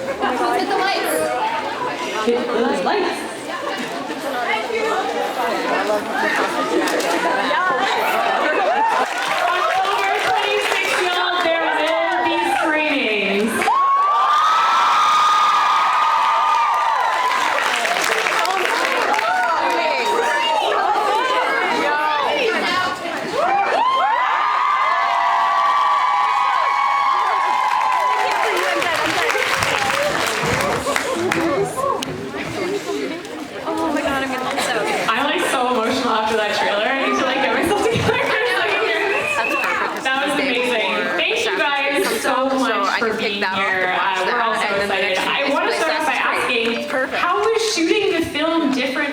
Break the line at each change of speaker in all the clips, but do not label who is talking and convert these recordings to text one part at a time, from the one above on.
Hit the lights.
Hit those lights. October 26th, y'all, there will be screenings.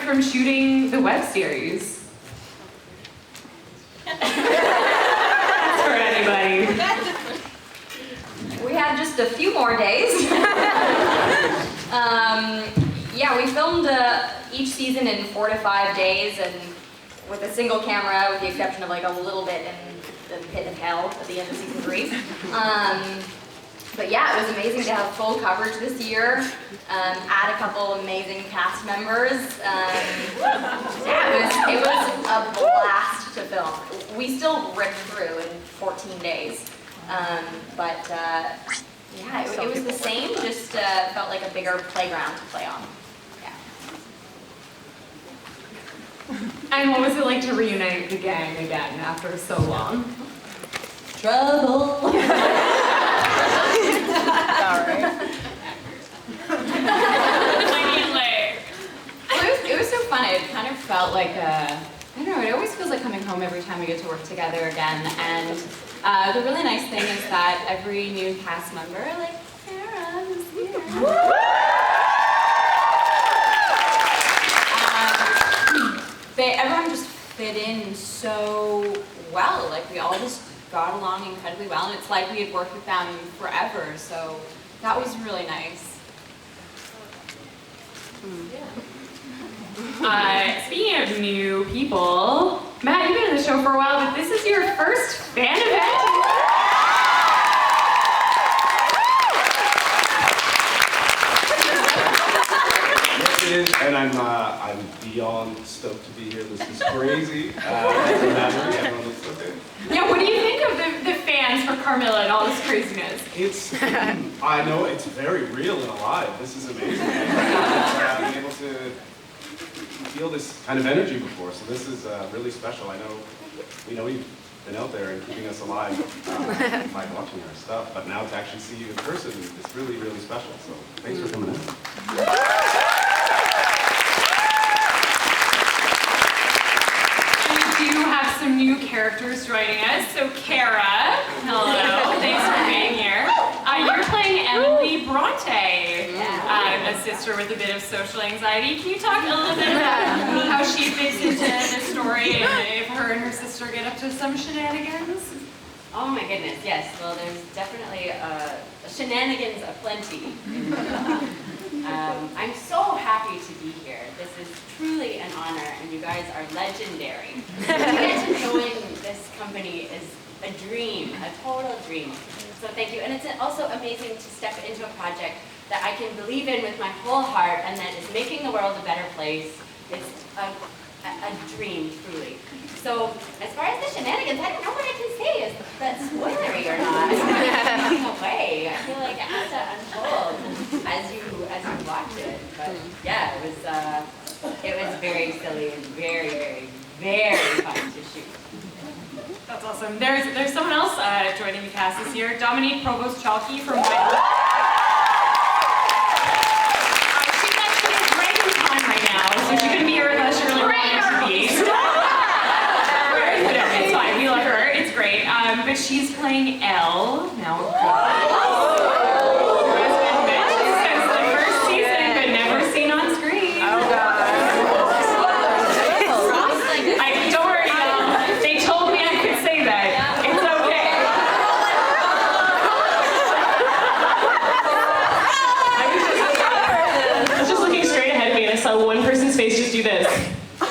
From shooting the web series. That's for anybody.
We have just a few more days. Yeah, we filmed each season in 4 to 5 days, and with a single camera, with the exception of like a little bit in the pit of hell at the end of season 3. But yeah, it was amazing to have full coverage this year. Add a couple amazing cast members. Yeah, it was a blast to film. We still ripped through in 14 days. Yeah, it was the same, just felt like a bigger playground to play on. Yeah.
And what was it like to reunite the gang again after so long?
Trouble.
It was so fun. It kind of felt like I don't know, it always feels like coming home every time we get to work together again. And the really nice thing is that every new cast member, like Cara, who's here, everyone just fit in so well. Like we all just got along incredibly well, and it's like we had worked with them forever, so that was really nice.
Speaking of new people, Matt, you've been in the show for a while, but this is your first fan event.
Yes, it is, and I'm beyond stoked to be here. This is crazy. Everyone looks so good.
Yeah, what do you think of the fans for Carmilla and all this craziness?
It's, I know it's very real and alive. This is amazing. Being able to feel this kind of energy before, so this is really special. I know, you've been out there and keeping us alive by watching our stuff, but now to actually see you in person, it's really, really special. So thanks for coming in.
Some new characters joining us. So Cara, hello, thanks for being here. You're playing Emily Bronte, a sister with a bit of social anxiety. Can you talk a little bit about how she fits into the story and if her and her sister get up to some shenanigans?
Oh my goodness, yes. Well, there's definitely shenanigans aplenty. I'm so happy to be here. This is truly an honor, and you guys are legendary. To get to join this company is a dream, a total dream. So thank you. And it's also amazing to step into a project that I can believe in with my whole heart and that is making the world a better place. It's a dream, truly. So as far as the shenanigans, I don't know what I can say. Is that spoilery or not? In a way, I feel like it has to unfold as you watch it. But yeah, it was very silly and very, very, very fun to shoot.
That's awesome. There's someone else joining the cast this year, Dominique Provost-Chalky from White. She's actually breaking time right now, so she couldn't be here with us. She really wanted to be. It's fine. We love her. It's great. But she's playing Elle now. Do this. I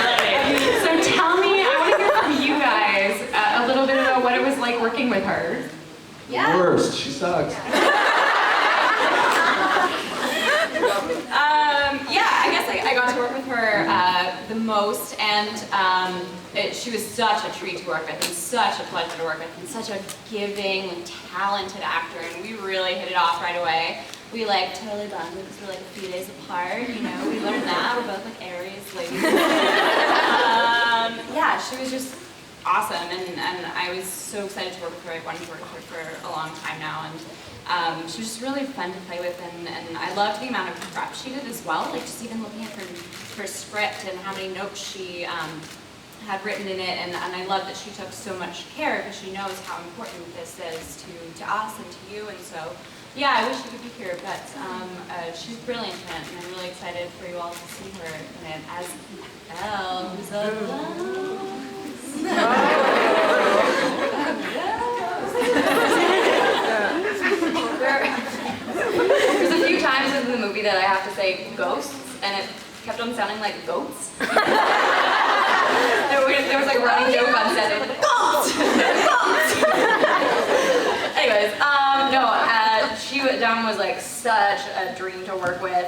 love it. So tell me, I want to hear from you guys a little bit about what it was like working
sucks.
Yeah, I guess I got to work with her the most, and she was such a treat to work with, and such a pleasure to work with, and such a giving, talented actor, and we really hit it off right away. We like totally bonded because we're like a few days apart, you know, we learned that, we're both like Aries ladies. Yeah, she was just awesome, and I was so excited to work with her. I've wanted to work with her for a long time now, and she was just really fun to play with, and I loved the amount of prep she did as well, like just even looking at her script and how many notes she had written in it, and I love that she took so much care because she knows how important this is to us and to you, and so yeah, I wish you could be here, but she's brilliant in it, and I'm really excited for you all to see her in it as Elle, who's a
There's a few times in the movie that I have to say ghosts, and it kept on sounding like goats. There was like a running joke on set. It was like, goats! Anyways, Dawn was like such a dream to work with.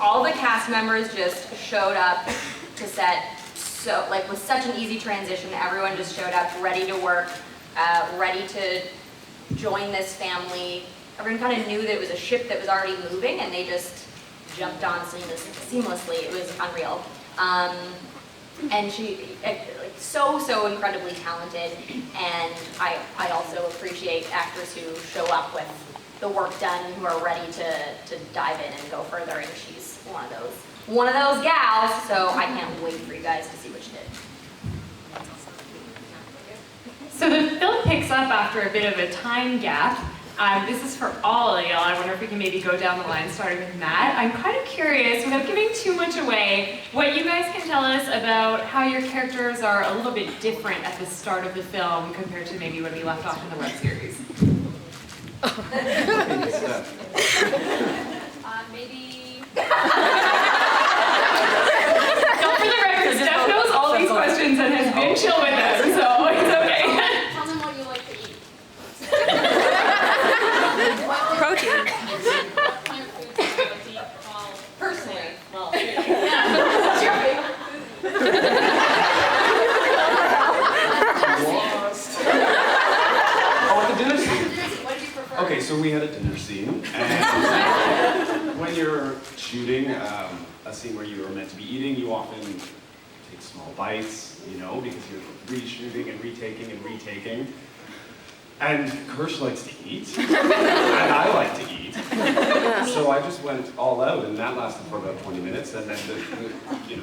All the cast members just showed up to set so like with such an easy transition. Everyone just showed up ready to work, ready to join this family. Everyone kind of knew that it was a ship that was already moving, and they just jumped on seamlessly. It was unreal. And she, like, so incredibly talented, and I also appreciate actors who show up with the work done and who are ready to dive in and go further, and she's one of those gals, so I can't wait for you guys to see what she did.
So the film picks up after a bit of a time gap. This is for all of y'all. I wonder if we can maybe go down the line, starting with Matt. I'm kind of curious, without giving too much away, what you guys can tell us about how your characters are a little bit different at the start of the film compared to maybe when we left off in the web series.
Maybe...
So for the record, Steph knows all these questions and has been chill with us, so it's okay.
Tell them what you like to eat.
Protein.
Plant foods you like to eat. Well, personally. Well,
What's your favorite?
Oh, at the dinner scene.
what do you prefer?
Okay, so we had a dinner scene, and when you're shooting a scene where you are meant to be eating, you often take small bites, you know, because you're reshooting and retaking and retaking. And Kirsch likes to eat, and I like to eat. So I just went all out, and that lasted for about 20 minutes, and then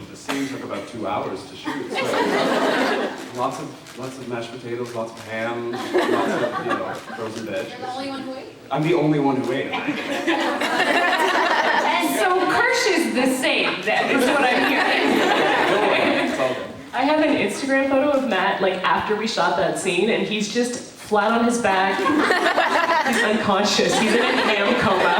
the scene took about 2 hours to shoot. So lots of mashed potatoes, lots of ham, lots of frozen veg.
You're the only one who ate?
I'm the only one who ate.
And so Kirsch is the same, then, is what I'm hearing.
It's all good.
I have an Instagram photo of Matt, like, after we shot that scene, and he's just flat on his back. He's unconscious. He's in a ham coma.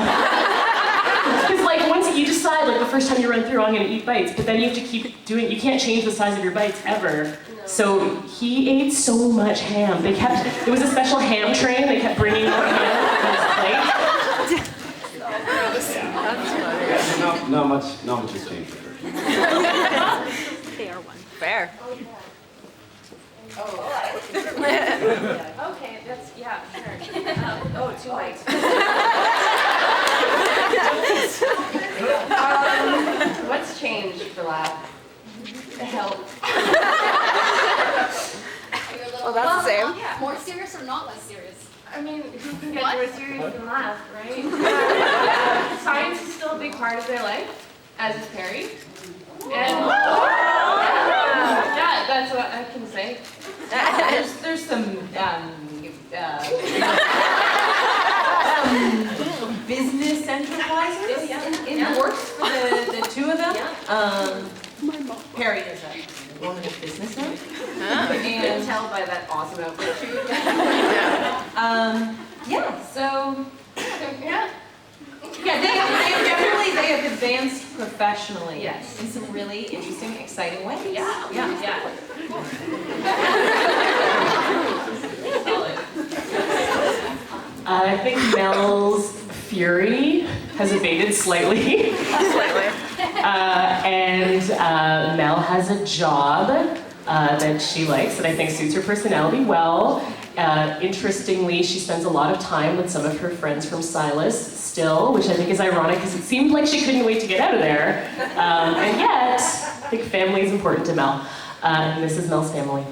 Because, like, once you decide, like, the first time you run through, I'm gonna eat bites, but then you have to keep doing, you can't change the size of your bites ever. So he ate so much ham. There was a special ham train, they kept bringing more ham on his plate.
Not much has changed.
They are one. Fair.
Okay, that's, yeah, sure. Too late. What's changed for Lab? The help.
Well, that's the same.
Yeah. More serious or not less serious?
I mean, who can get more serious than laugh, right? Science is still a big part of their life, as is Perry. And yeah, that's what I can say.
There's some business enterprises in the works for the two of them. Perry is a woman of business now.
You can tell by that awesome outfit she
they have advanced professionally in some really interesting, exciting ways.
I think Mel's fury has abated slightly. And Mel has a job that she likes that I think suits her personality well. Interestingly, she spends a lot of time with some of her friends from Silas still, which I think is ironic because it seemed like she couldn't wait to get out of there. And yet, I think family is important to Mel. And this is Mel's family.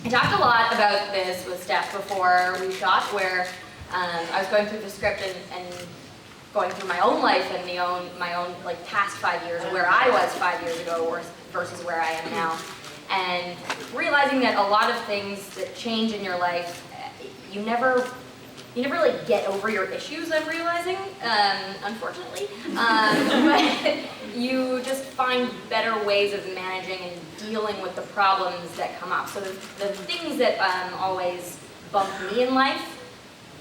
I talked a lot about this with Steph before we shot, where I was going through the script and going through my own life and my own like past 5 years, where I was 5 years ago versus where I am now, and realizing that a lot of things that change in your life, you never like get over your issues. I'm realizing, unfortunately, but you just find better ways of managing and dealing with the problems that come up. So the things that always bump me in life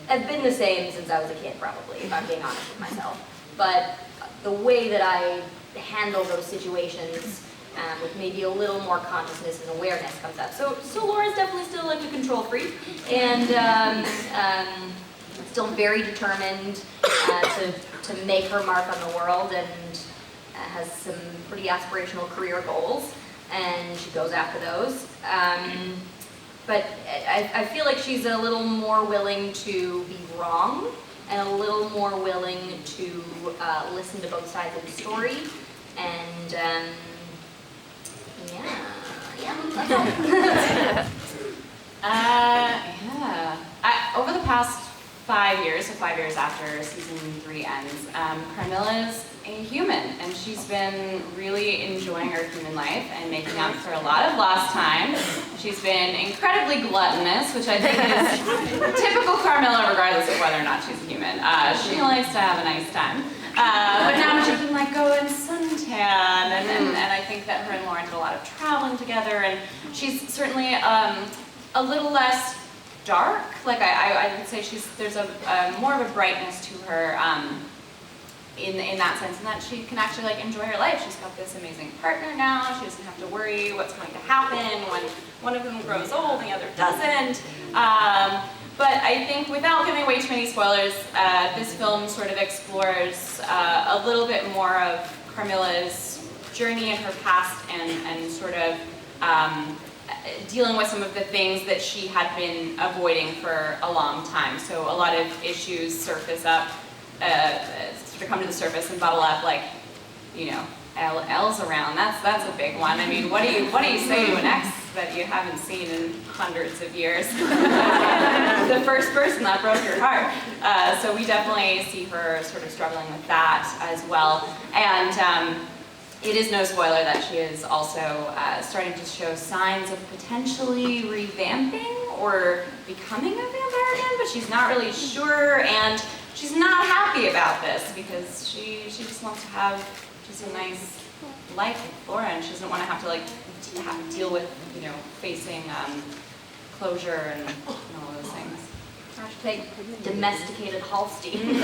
have been the same since I was a kid, probably, if I'm being honest with myself. But the way that I handle those situations with maybe a little more consciousness and awareness comes up. So Laura's definitely still like a control freak, and still very determined to make her mark on the world, and has some pretty aspirational career goals, and she goes after those. But I feel like she's a little more willing to be wrong, and a little more willing to listen to both sides of the story, and yeah, that's all.
Over the past 5 years, so 5 years after season 3 ends, Carmilla's a human, and she's been really enjoying her human life and making up for a lot of lost time. She's been incredibly gluttonous, which I think is typical Carmilla, regardless of whether or not she's a human. She likes to have a nice time. But now she can like go and suntan, and I think that her and Lauren did a lot of traveling together, and she's certainly a little less dark. Like I would say there's a more of a brightness to her in that sense, and that she can actually like enjoy her life. She's got this amazing partner now. She doesn't have to worry what's going to happen when one of them grows old and the other doesn't. But I think, without giving away too many spoilers, this film sort of explores a little bit more of Carmilla's journey in her past, and sort of dealing with some of the things that she had been avoiding for a long time. So a lot of issues surface up, sort of come to the surface and bubble up, like, you know, L's around. That's a big one. I mean, what do you say to an ex that you haven't seen in hundreds of years? The first person that broke your heart. So we definitely see her sort of struggling with that as well. And it is no spoiler that she is also starting to show signs of potentially revamping or becoming a vampire again, but she's not really sure, and she's not happy about this because she just wants to have just a nice life with Laura, and she doesn't want to have to like have to deal with, you know, facing closure and all those things.
Hashtag domesticated Holstein.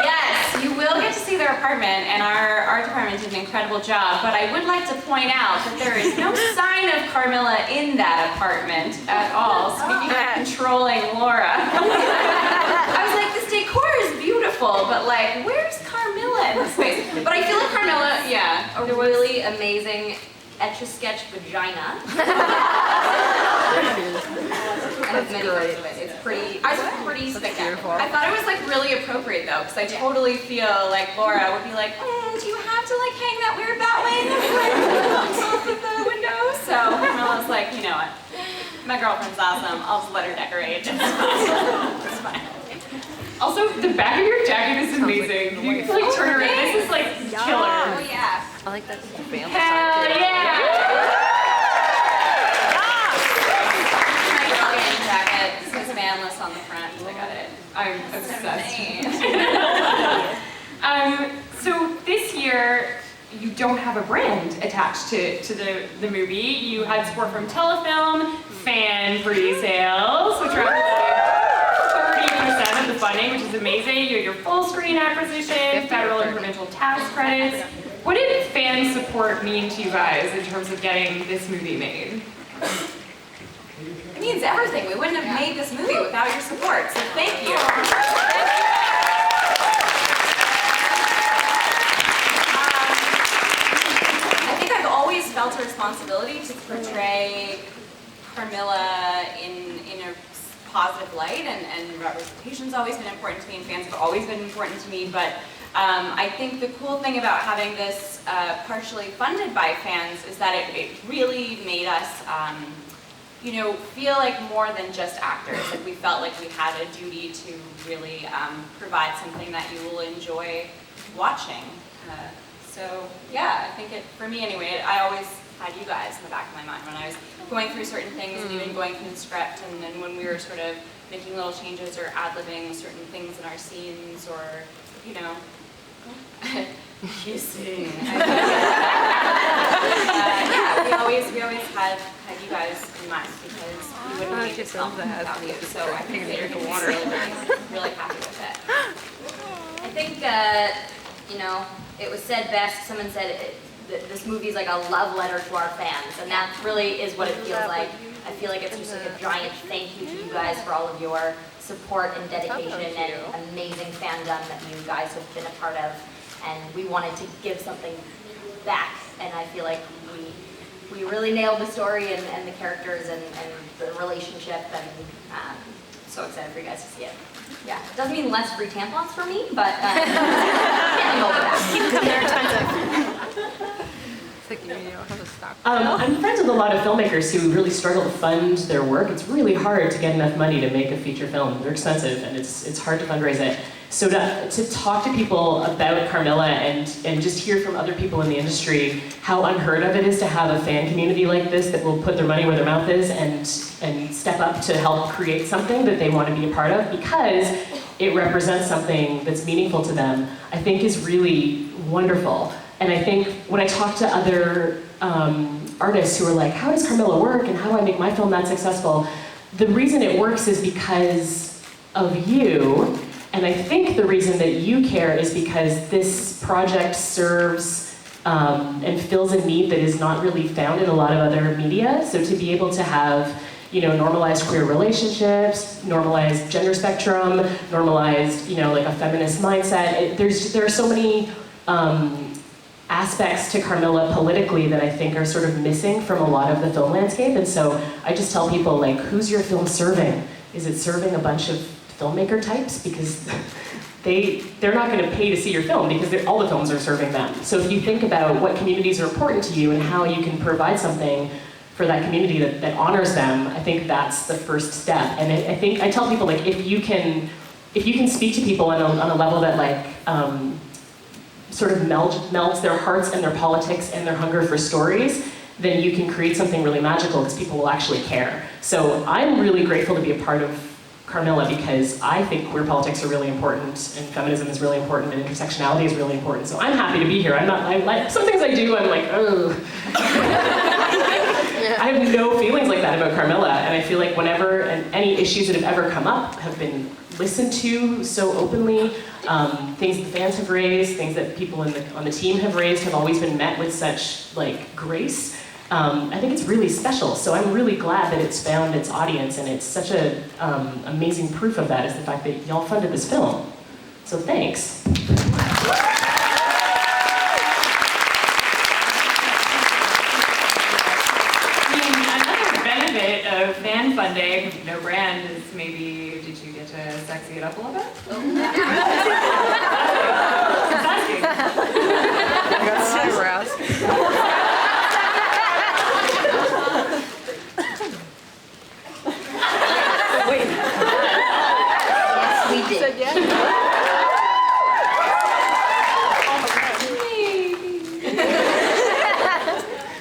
Yes, you will get to see their apartment, and our art department did an incredible job, but I would like to point out that there is no sign of Carmilla in that apartment at all, speaking of controlling Laura. I was like, this decor is beautiful, but like, where's Carmilla in this space? But I feel like Carmilla, yeah.
A really amazing Etch-a-Sketch vagina. I have many photos of it. It's pretty spectacular.
I thought it was like really appropriate though, because I totally feel like Laura would be like, do you have to like hang that weird bat wing off of the window? So Carmilla's like, you know what, my girlfriend's awesome, I'll just let her decorate. It's fine. It's fine.
Also, the back of your jacket is amazing. You can like turn around. This is like killer.
Oh yeah.
I like that family
Hell yeah!
My girl jacket says Vanless on the front. I got it.
I'm obsessed. So this year, you don't have a brand attached to the movie. You had support from Telefilm, fan pre-sales, which are 30% of the funding, which is amazing. You had your full screen acquisition, federal and provincial tax credits. what did fan support mean to you guys in terms of getting this movie made?
It means everything. We wouldn't have made this movie without your support, so thank you. I think I've always felt a responsibility to portray Carmilla in a positive light, and representation's always been important to me, and fans have always been important to me, but I think the cool thing about having this partially funded by fans is that it really made us feel like more than just actors. Like, we felt like we had a duty to really provide something that you will enjoy watching. So yeah, I think for me anyway, I always had you guys in the back of my mind when I was going through certain things and even going through the script, and then when we were sort of making little changes or ad-libbing certain things in our scenes, or, kissing. Yeah, we always had you guys in mind, because we wouldn't make this film without you. So I think that you're going to be really happy with it.
I think, it was said best, someone said this movie is like a love letter to our fans, and that really is what it feels like. I feel like it's just like a giant thank you to you guys for all of your support and dedication and amazing fandom that you guys have been a part of, and we wanted to give something back, and I feel like we really nailed the story and the characters and the relationship, and so excited for you guys to see it. Yeah, it doesn't mean less free tampons for me, but can't over that. They're expensive.
I'm friends with a lot of filmmakers who really struggle to fund their work. It's really hard to get enough money to make a feeature film. They're expensive, and it's hard to fundraise it. So to talk to people about Carmilla and just hear from other people in the industry how unheard of it is to have a fan community like this that will put their money where their mouth is and step up to help create something that they want to be a part of because it represents something that's meaningful to them, I think is really wonderful. And I think when I talk to other artists who are like, how does Carmilla work and how do I make my film that successful? The reason it works is because of you. And I think the reason that you care is because this project serves and fills a need that is not really found in a lot of other media. So to be able to have, normalized queer relationships, normalized gender spectrum, normalized, like a feminist mindset. There are so many aspects to Carmilla politically that I think are sort of missing from a lot of the film landscape. And so I just tell people, like, who's your film serving? Is it serving a bunch of filmmaker types? Because they're not going to pay to see your film because all the films are serving them. So if you think about what communities are important to you and how you can provide something for that community that honors them, I think that's the first step. And I think I tell people, like, if you can speak to people on a level that sort of melts their hearts and their politics and their hunger for stories, then you can create something really magical because people will actually care. So I'm really grateful to be a part of Carmilla because I think queer politics are really important and feminism is really important and intersectionality is really important. So I'm happy to be here. Some things I do, I'm like, oh. I have no feelings like that about Carmilla, and I feel like whenever any issues that have ever come up have been listened to so openly. Things that the fans have raised, things that people on the team have raised have always been met with such grace. I think it's really special, so I'm really glad that it's found its audience, and it's such a amazing proof of that is the fact that y'all funded this film. So thanks.
Of fan funding, no brand, is maybe, did you get to sexy it up a little bit?
I got eyebrows.
Wait. Yes, we did.
Said yes.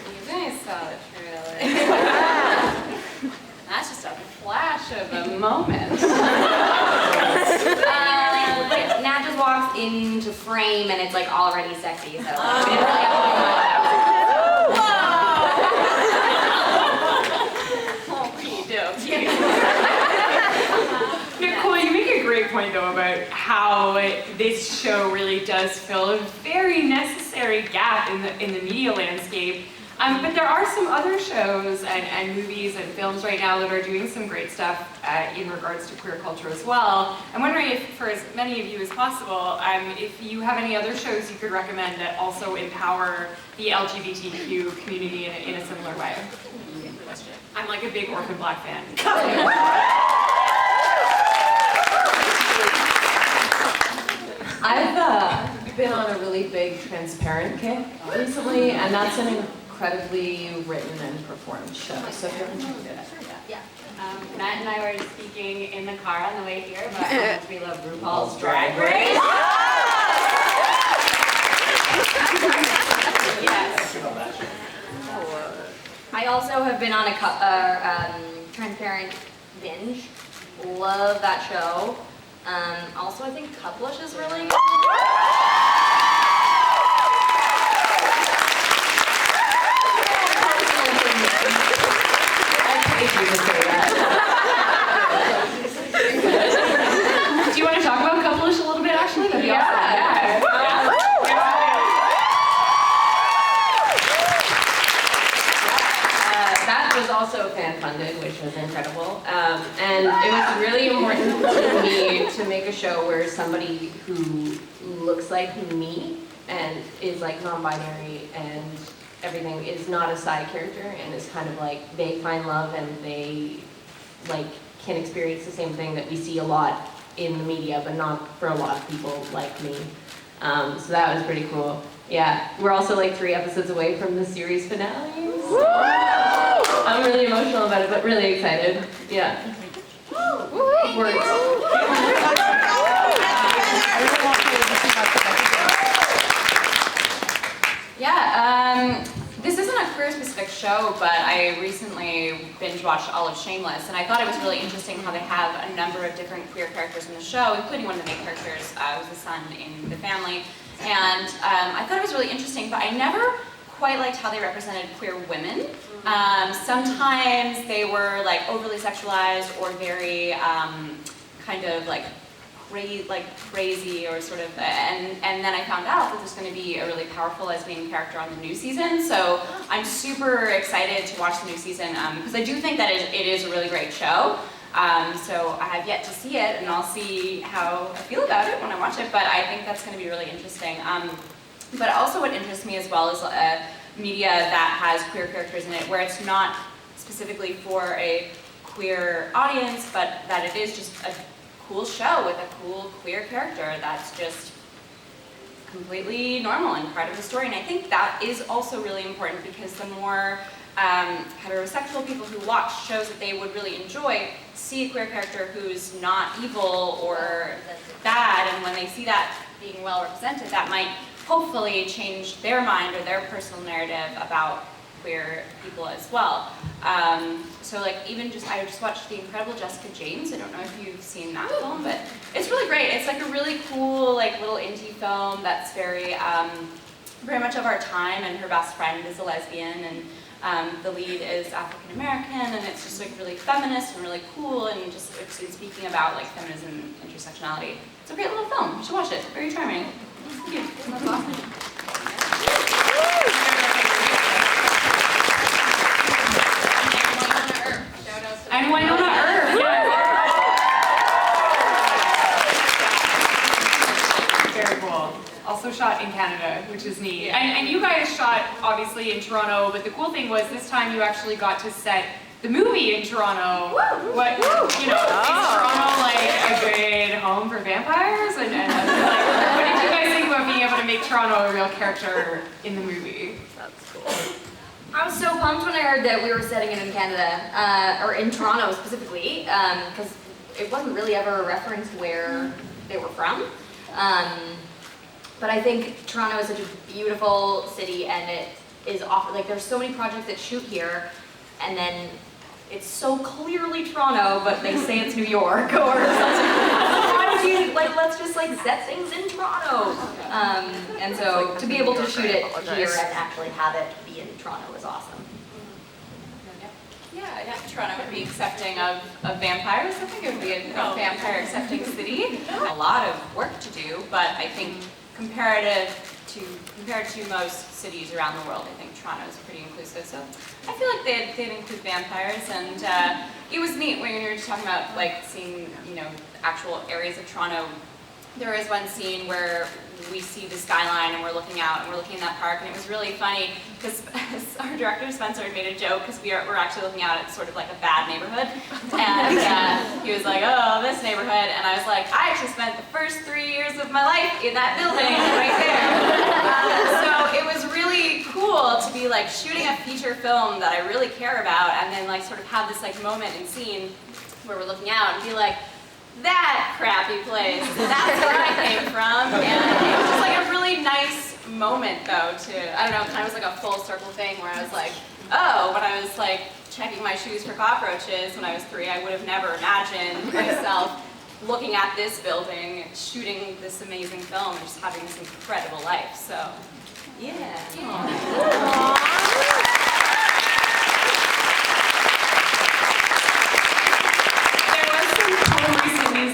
You guys saw the trailer. That's just a flash of a moment.
Nat just walks into frame and it's already sexy. So.
Nicole, you make a great great point though about how this show really does fill a very necessary gap in the media landscape. But there are some other shows and movies and films right now that are doing some great stuff in regards to queer culture as well. I'm wondering if, for as many of you as possible, if you have any other shows you could recommend that also empower the LGBTQ community in a similar way. I'm like a big Orphan Black fan.
I've been on a really big Transparent kick recently, and that's an incredibly written and performed show. So if you haven't checked it out,
Matt and I were speaking in the car on the way here about how much we love RuPaul's Drag Race. Yes.
I also have been on a Transparent binge. Love that show. Also, I think Couplish is really good.
Do you want to talk about Couplish a little bit, actually? That'd be awesome.
that was also fan-funded, which was incredible. And it was really important to me to make a show where somebody who looks like me and is like non-binary and everything is not a side character and is kind of like they find love and they like can experience the same thing that we see a lot in the media, but not for a lot of people like me. So that was pretty cool. Yeah, we're also like 3 episodes away from the series finale. So I'm really emotional about it, but really excited. Yeah.
Yeah, this isn't a queer-specific show, but I recently binge-watched all of Shameless, and I thought it was really interesting how they have a number of different queer characters in the show, including one of the main characters who's the son in the family. And I thought it was really interesting, but I never quite liked how they represented queer women. Sometimes they were like overly sexualized or very kind of like crazy or sort of, and then I found out that there's going to be a really powerful lesbian character on the new season, so I'm super excited to watch the new season because I do think that it is a really great show. So I have yet to see it, and I'll see how I feel about it when I watch it, but I think that's going to be really interesting. But also what interests me as well is media that has queer characters in it, where it's not specifically for a queer audience, but that it is just a cool show with a cool queer character that's just completely normal and part of the story. And I think that is also really important because the more heterosexual people who watch shows that they would really enjoy see a queer character who's not evil or bad, and when they see that being well represented, that might hopefully change their mind or their personal narrative about queer people as well. So like I just watched The Incredible Jessica James. I don't know if you've seen that film, but it's really great. It's like a really cool like little indie film that's very much of our time, and her best friend is a lesbian, and the lead is African American, and it's just like really feminist and really cool, and just it's speaking about like feminism and intersectionality. It's a great little film. You should watch it. Very charming. Thank you. That's awesome.
And Winona Earp. Very cool. Also shot in Canada, which is neat. And you guys shot obviously in Toronto, but the cool thing was this time you actually got to set the movie in Toronto. What, you know, is Toronto like a good home for vampires? And like, what did you guys think about being able to make Toronto a real character in the movie?
That's cool.
I was so pumped when I heard that we were setting it in Canada, or in Toronto specifically, because it wasn't really ever referenced where they were from. But I think Toronto is such a beautiful city, and it is often, like there's so many projects that shoot here, and then it's so clearly Toronto, but they say it's New York, or why would you, like, let's just like set things in Toronto. And so to be able to shoot it here and actually have it be in Toronto is awesome.
Yeah, Toronto would be accepting of vampires. I think it would be a vampire-accepting city. A lot of work to do, but I think compared to most cities around the world, I think Toronto is pretty inclusive. So I feel like they'd include vampires, and it was neat when you were just talking about like seeing, you know, actual areas of Toronto. There was one scene where we see the skyline and we're looking out and we're looking in that park, and it was really funny because our director Spencer had made a joke because we're actually looking out at sort of like a bad neighborhood, and he was like, oh, this neighborhood, and I was like, I actually spent the first 3 years of my life in that building right there. So it was really cool to be like shooting a feature film that I really care about, and then like sort of have this like moment and scene where we're looking out and be like, that crappy place, that's where I came from. And it was just like a really nice moment though to, I don't know, kind of was like a full circle thing where I was like, oh, when I was like checking my shoes for cockroaches when I was 3, I would have never imagined myself looking at this building, shooting this amazing film, and just having this incredible life. So, yeah.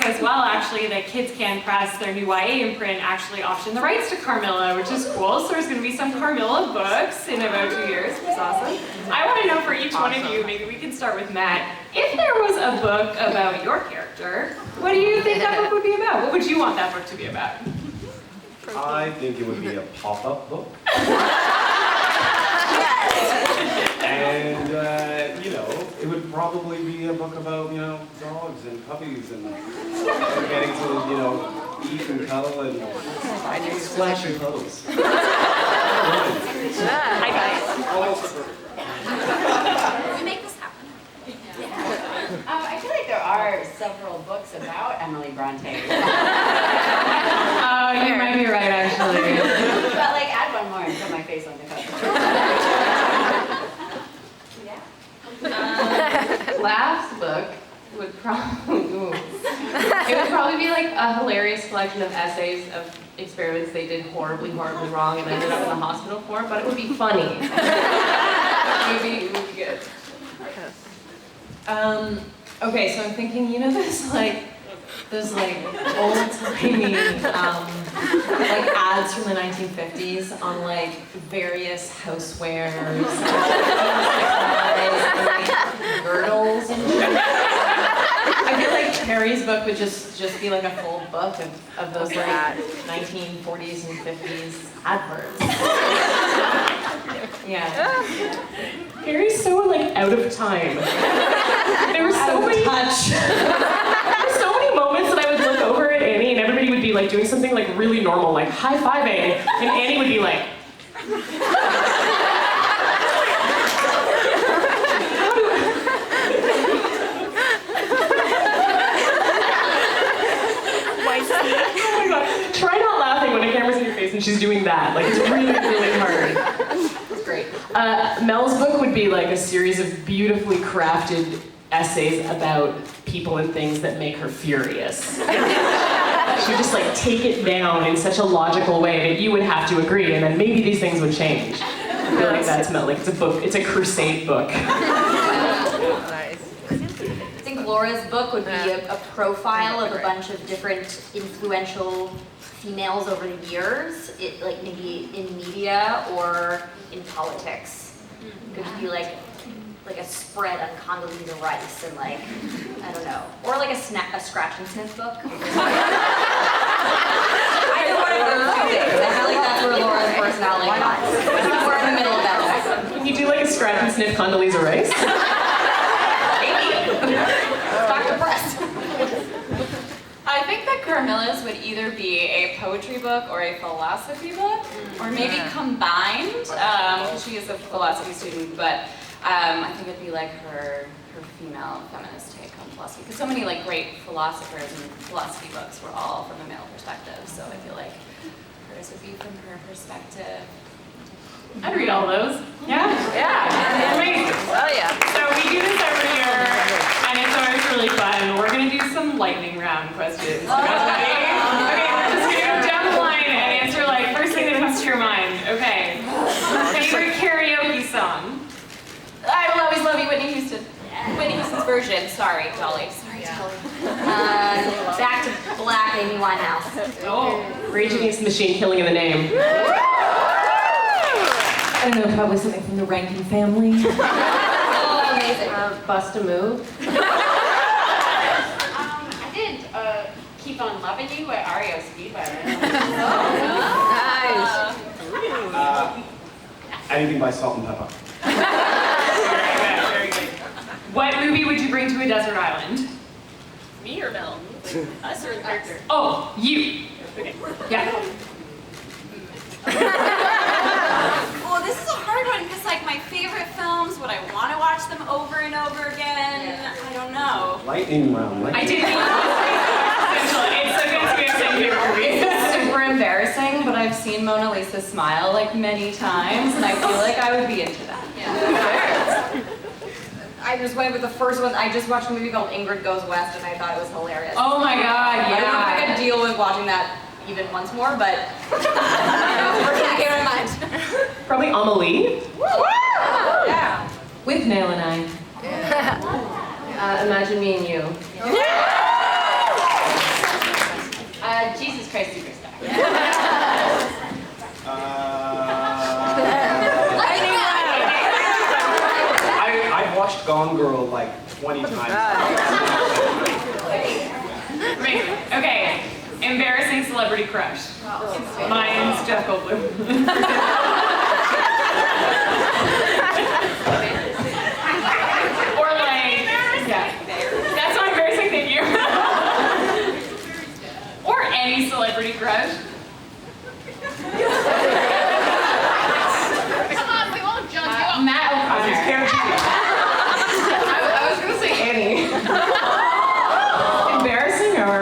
As well, actually, that Kids Can Press, their new YA imprint, actually optioned the rights to Carmilla, which is cool. So there's going to be some Carmilla books in about 2 years, which is awesome. I want to know for each one of you, maybe we can start with Matt, if there was a book about your character, what do you think that book would be about? What would you want that book to be about?
I think it would be a pop-up book. And, you know, it would probably be a book about, you know, dogs and puppies and getting to, you know, eat and cuddle and splash your clothes.
Hi guys.
Almost a perfect.
We make this happen.
I feel like there are several books about Emily Bronte.
Oh, you might be right, actually.
But like, add one more and put my face on the cover.
Last book would probably be like a hilarious collection of essays of experiments they did horribly wrong and ended up in the hospital for, but it would be funny. it would be good.
Okay, so I'm thinking, you know, those old-timey like ads from the 1950s on like various housewares, and girdles and shit. I feel like Terry's book would just be like a full book of those like 1940s and 50s adverts. Yeah.
Harry's so like out of time. There were so many moments that I would look over at Annie and everybody would be like doing something like really normal, like high-fiving, and Annie would be like, oh my god, try not laughing when a camera's in your face and she's doing that. Like, it's really, really hard.
It's great.
Mel's book would be like a series of beautifully crafted essays about people and things that make her furious. She would just like take it down in such a logical way that you would have to agree, and then maybe these things would change. I feel like that's Mel. Like, it's a book. It's a crusade book.
I think Laura's book would be a profile of a bunch of different influential females over the years, like maybe in media or in politics. It could be like a spread on Condoleezza Rice and like, I don't know, or like a scratch and sniff book. I know what I'm going to do. I feel like that's where Laura's personality lies. We're in the middle of that.
Can you do like a scratch and sniff Condoleezza Rice?
Dr. Press.
I think that Carmilla's would either be a poetry book or a philosophy book, or maybe combined, because she is a philosophy student, but I think it'd be like her female feminist take on philosophy, because so many like great philosophers and philosophy books were all from a male perspective, so I feel like hers would be from her perspective.
I'd read all those. Yeah?
Yeah.
Amazing.
Oh yeah.
So we do this every year, and it's always really fun. We're going to do some lightning round questions. You guys ready? Okay, we're just going to go down the line and answer like first thing that comes to your mind. Okay. Favorite karaoke song?
I Will Always Love You, Whitney Houston. version. Sorry, Dolly. Sorry, Dolly.
Back to Black, Amy Winehouse.
Oh.
Rage Against the Machine, Killing in the Name.
I don't know, probably something from the Rankin family.
Oh, amazing.
Bust a Move.
I did Keep on Loving You by REO Speedway.
Anything by Salt and Pepper.
Very good. What movie would you bring to a desert island?
Me or Bill? Us or the character?
Oh, you.
Okay.
Yeah.
Well, this is a hard one because, like, my favorite films, would I want to watch them over and over again? I don't know.
Lightning round.
I did think it's so good to be a favorite movie.
It's super embarrassing, but I've seen Mona Lisa smile like many times, and I feel like I would be into that.
I just went with the first one. I just watched a movie called Ingrid Goes West, and I thought it was hilarious.
Oh my God,
I don't know if I
yeah.
could deal with watching that even once more, but it came to mind.
Probably Amelie.
Yeah.
With Nail and I.
Imagine Me and You. Jesus Christ Superstar.
I've watched Gone Girl like 20 times.
Amazing. Okay, embarrassing celebrity crush. Mine's Jeff Goldblum. Or like, yeah. That's not embarrassing, thank you. Or any celebrity crush.
Come on, we won't judge you.
Matt O'Connor.
I was gonna say Annie.
Embarrassing or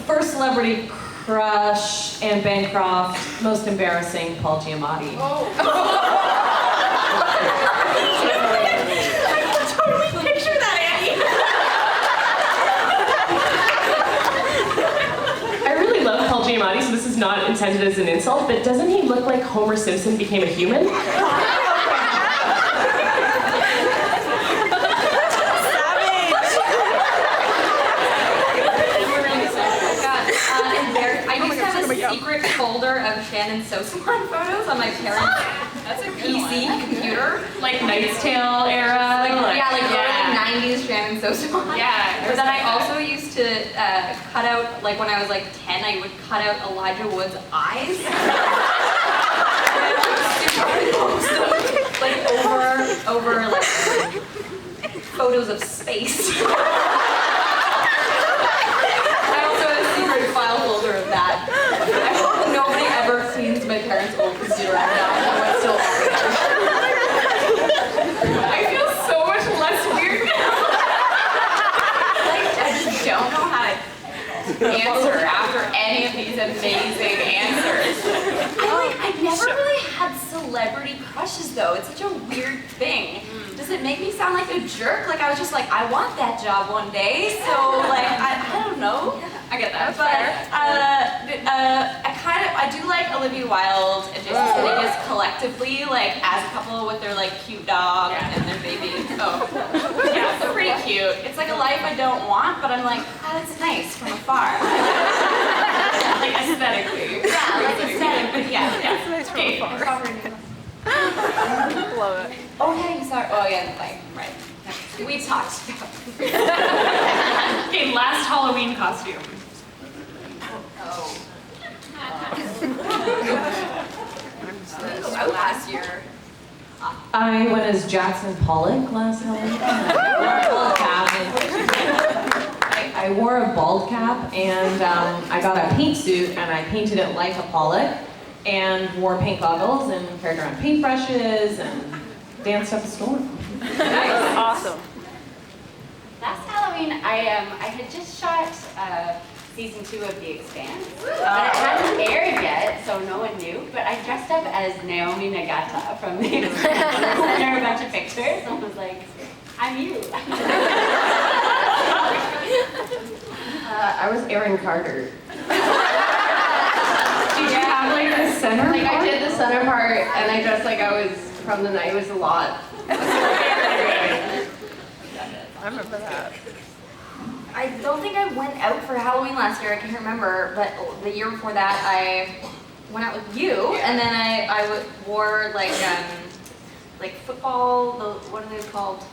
first celebrity crush, Anne Bancroft. Most embarrassing, Paul Giamatti.
Picture that, Annie.
I really love Paul Giamatti, so this is not intended as an insult, but doesn't he look like Homer Simpson became a human?
I used to have a secret folder of Shannon Sosamon photos on my parents'
That's a good
PC
one.
computer.
Like Knight's Tale era.
Early 90s Shannon Sosamon.
Yeah.
But then I also used to cut out, like when I was like 10, I would cut out Elijah Wood's eyes. like over like photos of space. I also have a secret file folder of that. I hope nobody ever cleans my parents' old computer after that. It's still
I feel so much less weird now.
Like, I just don't know how to answer after any of these amazing answers. I never really had celebrity crushes though. It's such a weird thing. Does it make me sound like a jerk? Like I was just like, I want that job one day. So like, I don't know.
I get that.
But I do like Olivia Wilde and Jason Sudeikis collectively, like as a couple with their like cute dog and their baby. Oh, yeah, they're pretty cute. It's like a life I don't want, but I'm like, oh, that's nice from afar.
Like aesthetically.
Yeah, like aesthetically. Yeah.
Okay.
Love it. Okay, sorry. Oh yeah, like right. We talked about.
Okay, last Halloween costume.
last year.
I went as Jackson Pollock last Halloween. I wore a bald cap and I got a paint suit and I painted it like a Pollock and wore paint goggles and carried around paintbrushes and danced up a storm.
Nice.
Awesome. Last Halloween, I had just shot season 2 of The Expanse, but it hadn't aired yet, so no one knew. But I dressed up as Naomi Nagata from The Expanse. I sent her a bunch of pictures and was like, "I'm you."
I was Aaron Carter.
Did you have like a center
Like
part?
I did the center part, and I dressed like I was from the night. It was a lot.
I remember that.
I don't think I went out for Halloween last year, I can't remember, but the year before that I went out with you, and then I wore like football, what are they called?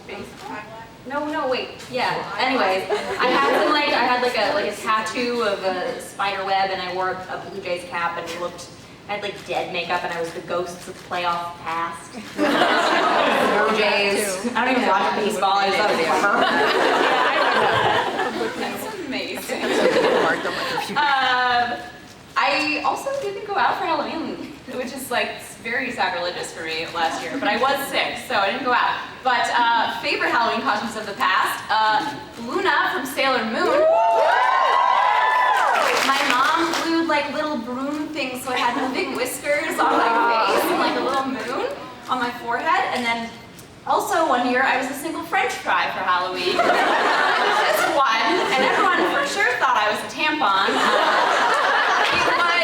No, wait, yeah, anyways, I had like a tattoo of a spider web, and I wore a Blue Jays cap, and I had like dead makeup, and I was the ghosts of playoff past. Blue Jays. I don't even watch baseball, I just thought it was clever.
That's amazing. I also didn't go out for Halloween, which is like very sacrilegious for me last year, but I was sick, so I didn't go out. But favorite Halloween costumes of the past, Luna from Sailor Moon. My mom glued like little broom things, so I had moving whiskers on my face and like a little moon on my forehead. And then also one year I was a single French fry for Halloween. Just one, and everyone for sure thought I was a tampon.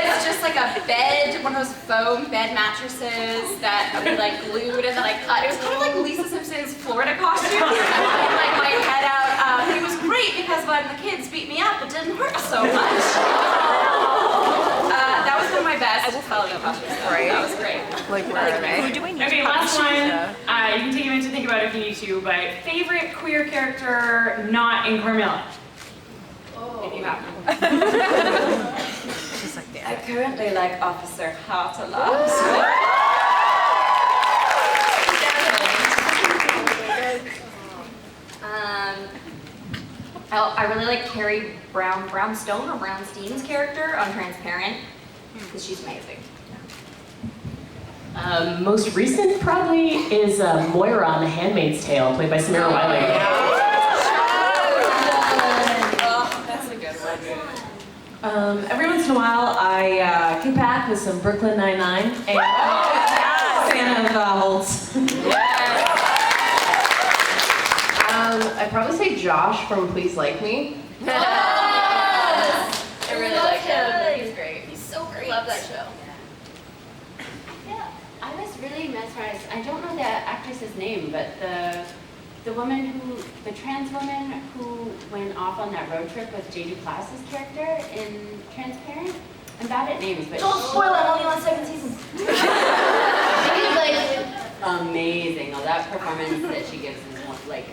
It was just like a bed, one of those foam bed mattresses that we like glued and then I cut. It was kind of like Lisa Simpson's Florida costume. Like my head out. It was great because when the kids beat me up, it didn't hurt so much. That was one of my best Halloween costumes.
Right.
That was great.
Like, where are they? Who do we need
Okay,
to
last one.
Yeah.
You can take a minute to think about it if you need to, but favorite queer character not in Carmilla? If you have one.
Just like
I
that.
currently like Officer Heart a lot.
I really like Carrie Brownstein's character on Transparent, because she's amazing.
Most recent probably is Moira on The Handmaid's Tale, played by Samira Wiley.
Oh, that's a good one.
Every once in a while, I kick back with some Brooklyn Nine-Nine and fan of Holtz. I'd probably say Josh from Please Like Me.
Yes! I really like him.
He's great.
He's so great.
Love that show. Yeah, I was really mesmerized. I don't know the actress's name, but the trans woman who went off on that road trip with J.D. Klaus's character in Transparent. I'm bad at names, but
Don't spoil it, I'm only on second season.
she's like amazing. Though that performance that she gives is like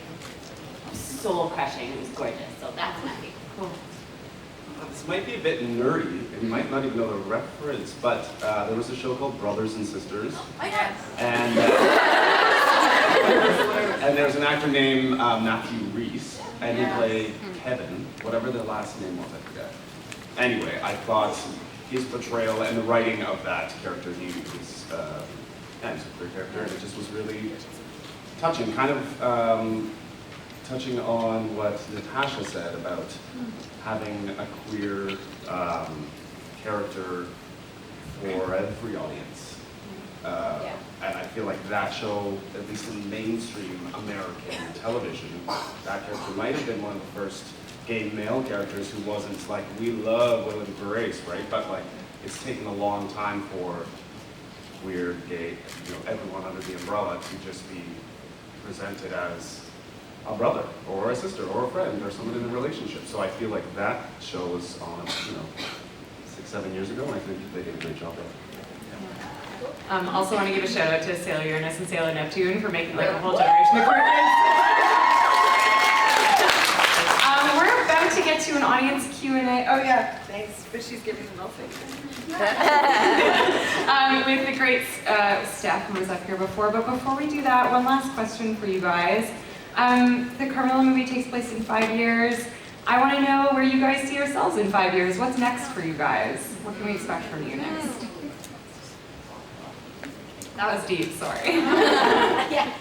soul crushing. It was gorgeous. So that's my pick.
Cool.
This might be a bit nerdy, and you might not even know the reference, but there was a show called Brothers and Sisters. And, and there's an actor named Matthew Rhys, and he played Kevin, whatever the last name was, I forget. Anyway, I thought his portrayal and the writing of that character, he's a queer character, and it just was really touching, kind of touching on what Natasha said about having a queer character for every audience. And I feel like that show, at least in mainstream American television, that character might have been one of the first gay male characters who wasn't like, we love Will and Grace, right? But like, it's taken a long time for queer, gay, everyone under the umbrella to just be presented as a brother or a sister or a friend or someone in a relationship. So I feel like that show was on, 6-7 years ago, and I think they did a great job there.
Also want to give a shout out to Sailor Uranus and Sailor Neptune for making like a whole generation of queer kids. We're about to get to an audience Q&A. Oh yeah, thanks. But she's giving them all with the great staff members up here before. But before we do that, one last question for you guys. The Carmilla movie takes place in 5 years. I want to know where you guys see yourselves in 5 years. What's next for you guys? What can we expect from you next? That was deep, sorry.
Yeah.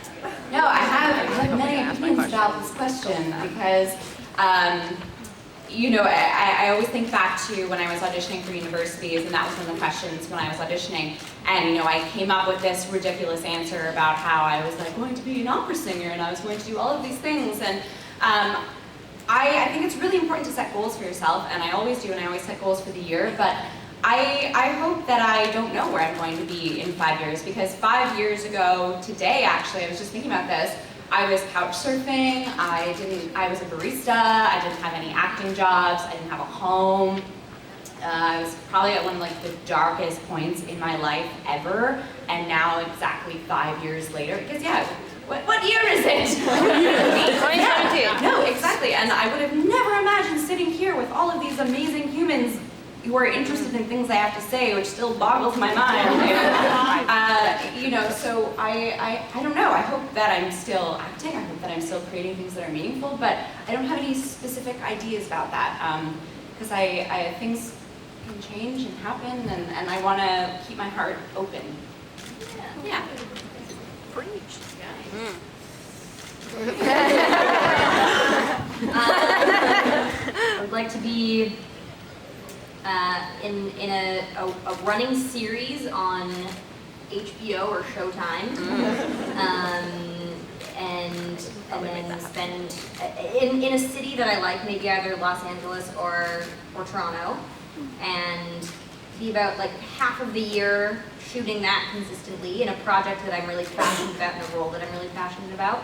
No, I have like many opinions about this question because, I always think back to when I was auditioning for universities, and that was one of the questions when I was auditioning. And, I came up with this ridiculous answer about how I was like going to be an opera singer and I was going to do all of these things. And I think it's really important to set goals for yourself, and I always do, and I always set goals for the year. But
I hope that I don't know where I'm going to be in 5 years, because 5 years ago today, actually, I was just thinking about this. I was couch surfing. I was a barista. I didn't have any acting jobs. I didn't have a home. I was probably at one of like the darkest points in my life ever, and now exactly 5 years later, because yeah, what year is it?
2017.
Yeah, no, exactly, and I would have never imagined sitting here with all of these amazing humans who are interested in things I have to say, which still boggles my mind. You know, so I don't know. I hope that I'm still acting. I hope that I'm still creating things that are meaningful, but I don't have any specific ideas about that, because I things can change and happen, and I want to keep my heart open. Yeah.
Preach.
I would like to be in a running series on HBO or Showtime, and then spend in a city that I like, maybe either Los Angeles or Toronto, and be about like half of the year shooting that consistently in a project that I'm really passionate about, in a role that I'm really passionate about,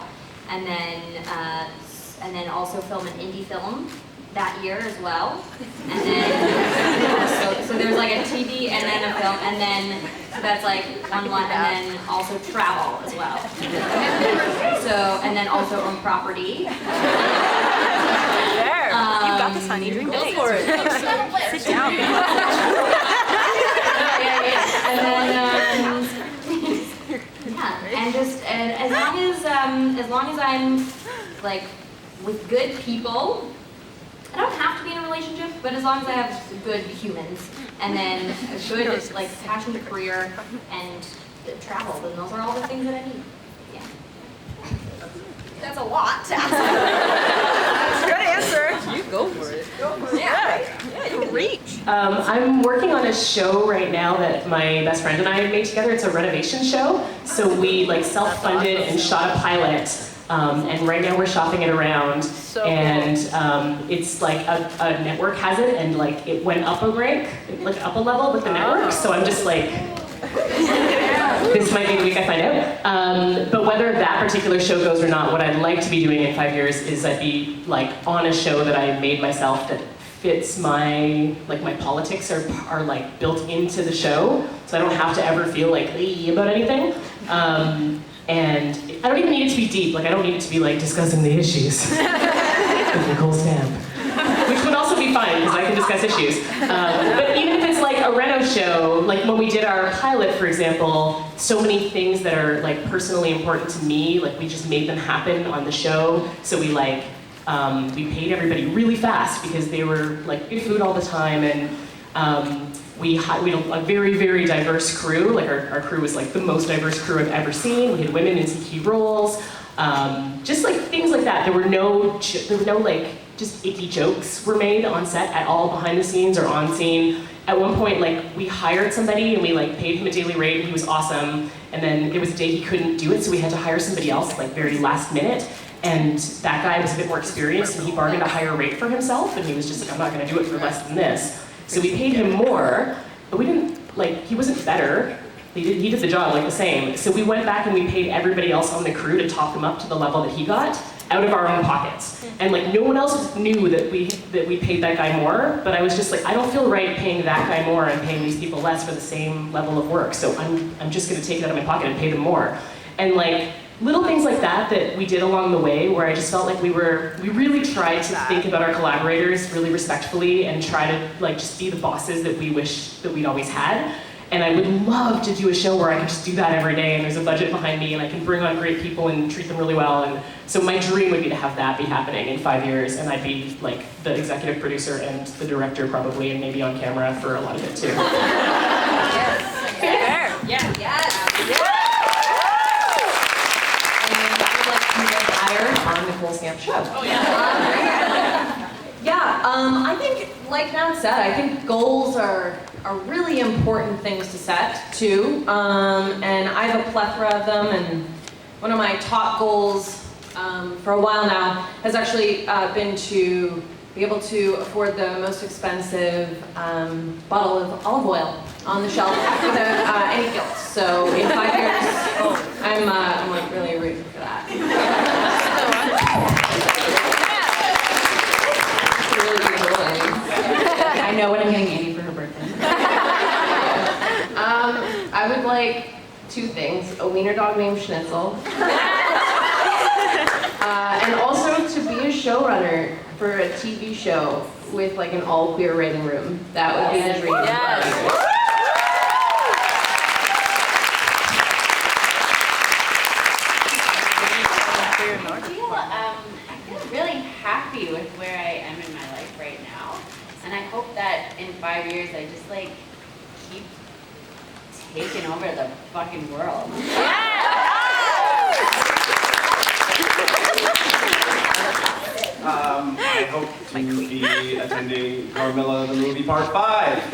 and then also film an indie film that year as well, and then so there's like a TV and then a film, and then so that's like one, and then also travel as well. So and then also own property.
There. You got this, honey. Go for it. Sit down.
And then yeah, and as long as I'm like with good people. I don't have to be in a relationship, but as long as I have good humans, and then a good, like, passionate career and travel, then those are all the things that I need. Yeah. That's a lot to ask.
Good answer. You go for it. Go for it. Yeah, you can reach.
I'm working on a show right now that my best friend and I made together. It's a renovation show. So we like self-funded and shot a pilot. And right now we're shopping it around, and it's like a network has it, and like it went up a rank, like up a level with the network. So I'm just like, this might be the week I find out. But whether that particular show goes or not, what I'd like to be doing in 5 years is I'd be like on a show that I made myself that fits my politics are like built into the show, so I don't have to ever feel like about anything. And I don't even need it to be deep. Like I don't need it to be like discussing the issues with Nicole Stamp, which would also be fine because I can discuss issues. But even if it's like a reno show, like when we did our pilot, for example, so many things that are like personally important to me, like we just made them happen on the show. So we like we paid everybody really fast because they were like good food all the time, and we had a very, very diverse crew. Like our crew was like the most diverse crew I've ever seen. We had women in some key roles, just like things like that. There were no like just icky jokes were made on set at all, behind the scenes or on scene. At one point, like we hired somebody and we like paid him a daily rate, and he was awesome. And then it was a day he couldn't do it, so we had to hire somebody else like very last minute. And that guy was a bit more experienced, and he bargained a higher rate for himself, and he was just like, I'm not gonna do it for less than this. So we paid him more, but we didn't, like, he wasn't better. He did the job like the same. So we went back and we paid everybody else on the crew to top him up to the level that he got out of our own pockets. And like no one else knew that we paid that guy more, but I was just like, I don't feel right paying that guy more and paying these people less for the same level of work. So I'm just gonna take it out of my pocket and pay them more. And like, little things like that we did along the way, where I just felt like we really tried to think about our collaborators really respectfully and try to like just be the bosses that we wish that we'd always had. And I would love to do a show where I can just do that every day, and there's a budget behind me, and I can bring on great people and treat them really well. And so my dream would be to have that be happening in 5 years, and I'd be like the executive producer and the director probably, and maybe on camera for a lot of it too.
Yes. Fair.
Yeah.
Yes. On Nicole Stamp show.
Oh yeah.
I think, like Nat said, I think goals are really important things to set too. And I have a plethora of them, and one of my top goals for a while now has actually been to be able to afford the most expensive bottle of olive oil on the shelf without any guilt. So in 5 years, I'm like really rooting for that. Really beautiful lady. I know what I'm getting Annie for her birthday. I would like 2 things: a wiener dog named Schnitzel, and also to be a showrunner for a TV show with like an all-queer writing room. That would be the dream.
Yes.
I feel really happy with where I am in my life right now. And I hope that in 5 years I just like keep taking over the fucking world.
I hope to be attending Carmilla the movie part 5.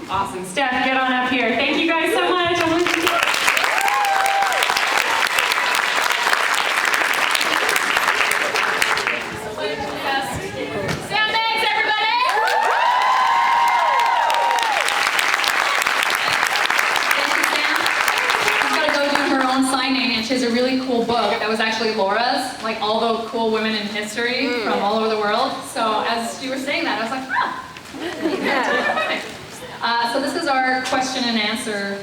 Awesome. Steph, get on up here. Thank you guys so much. Sandbags, everybody!
Thank you, Sam. She's got to go do her own signing, and she has a really cool book that was actually Laura's, like all the cool women in history from all over the world. So as you were saying that, I was like, huh. So this is our question and answer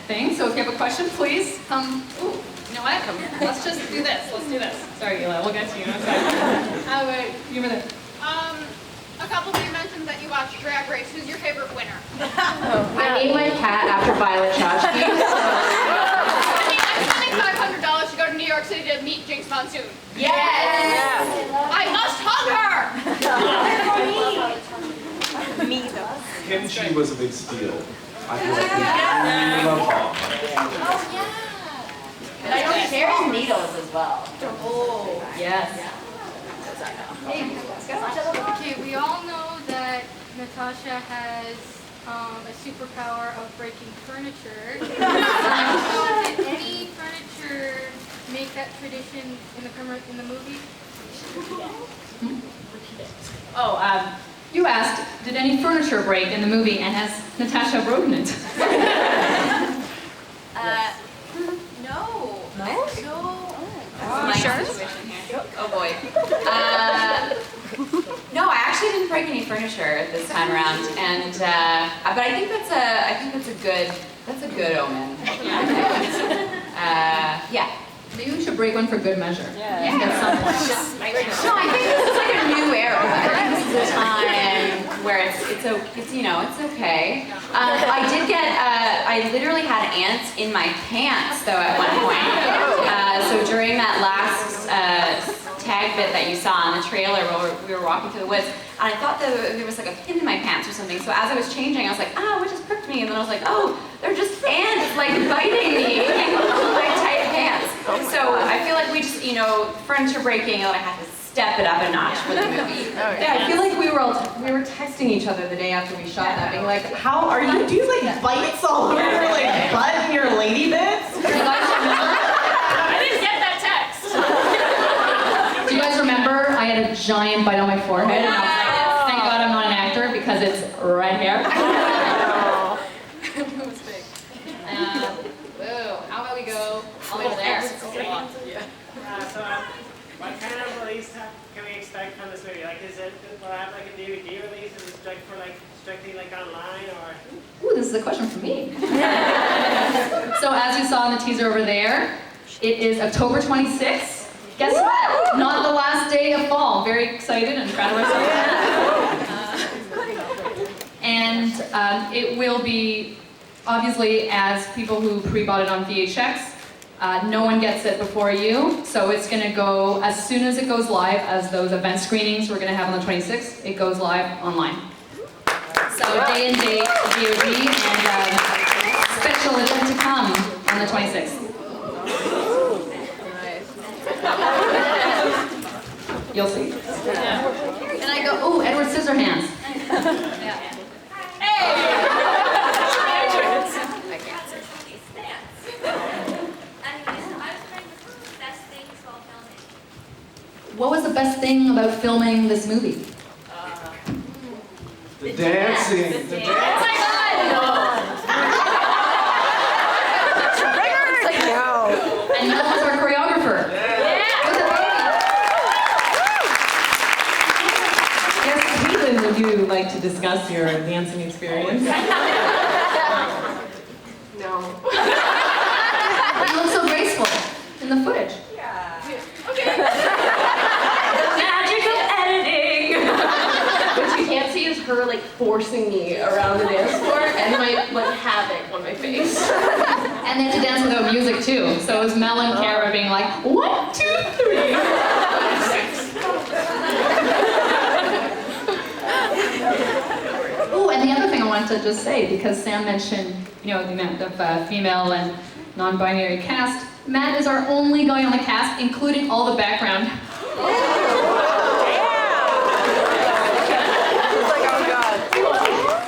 thing. So if you have a question, please come. Ooh, you know what? Let's just do this. Let's do this. Sorry, Eli. We'll get to you in a second. Wait. Give me this.
A couple of you mentioned that you watched Drag Race. Who's your favorite winner?
I named my cat after Violet Chachki.
I'm spending $500 to go to New York City to meet Jinx Monsoon.
Yes!
I must hug her!
Kimchi was a big steal. I feel like we love all.
And I know Sherry's needles as well.
Oh.
Yes.
Okay, we all know that Natasha has a superpower of breaking furniture. So did any furniture make that tradition in the movie?
Oh, you asked, did any furniture break in the movie, and has Natasha broken it?
No.
No?
My situation here. Oh boy. No, I actually didn't break any furniture this time around, and but I think that's a good omen. Yeah.
Maybe we should break one for good measure.
Yeah.
At some point.
No, I think this is like a new era. I think this is a time where it's okay. I did get I literally had ants in my pants though at one point. So during that last tag bit that you saw in the trailer where we were walking through the woods, and I thought that there was like a pin in my pants or something. So as I was changing, I was like, what just pricked me? And then I was like, oh, they're just ants like biting me in my tight pants. So I feel like we just, furniture breaking, and I had to step it up a notch for the movie.
Yeah, I feel like we were texting each other the day after we shot that, being like, how are you? Do you like bites all over your like butt and your lady bits?
Do you guys remember?
I didn't get that text.
Do you guys remember I had a giant bite on my forehead? And I was like, thank God I'm not an actor because it's right here.
It was big.
Whoa, how about we go all the way to there?
So, what kind of release can we expect from this movie? Like, will it have like a DVD release? Is it strictly like online, or?
Ooh, this is a question for me. So as you saw in the teaser over there, it is October 26th. Guess what? Not the last day of fall. Very excited and proud of ourselves. And it will be, obviously, as people who pre-bought it on VHX, no one gets it before you, so it's going to go as soon as it goes live, as those event screenings we're going to have on the 26th, it goes live online. So day and date VOD, and special event to come on the 26th. You'll see. And I go, oh, Edward Scissorhands.
what was the best thing about filming this movie?
The dancing. The
Oh my God!
It's like, no.
And Mel was our choreographer.
Yes, Kaitlyn, would you like to discuss your dancing experience?
No.
You look so graceful in the footage.
Magic of editing! What you can't see is her like forcing me around the dance floor and my like havoc on my face.
And they had to dance without music too. So it was Mel and Cara being like, 1, 2, 3. Oh, and the other thing I wanted to just say, because Sam mentioned, the amount of female and non-binary cast, Matt is our only guy on the cast, including all the background.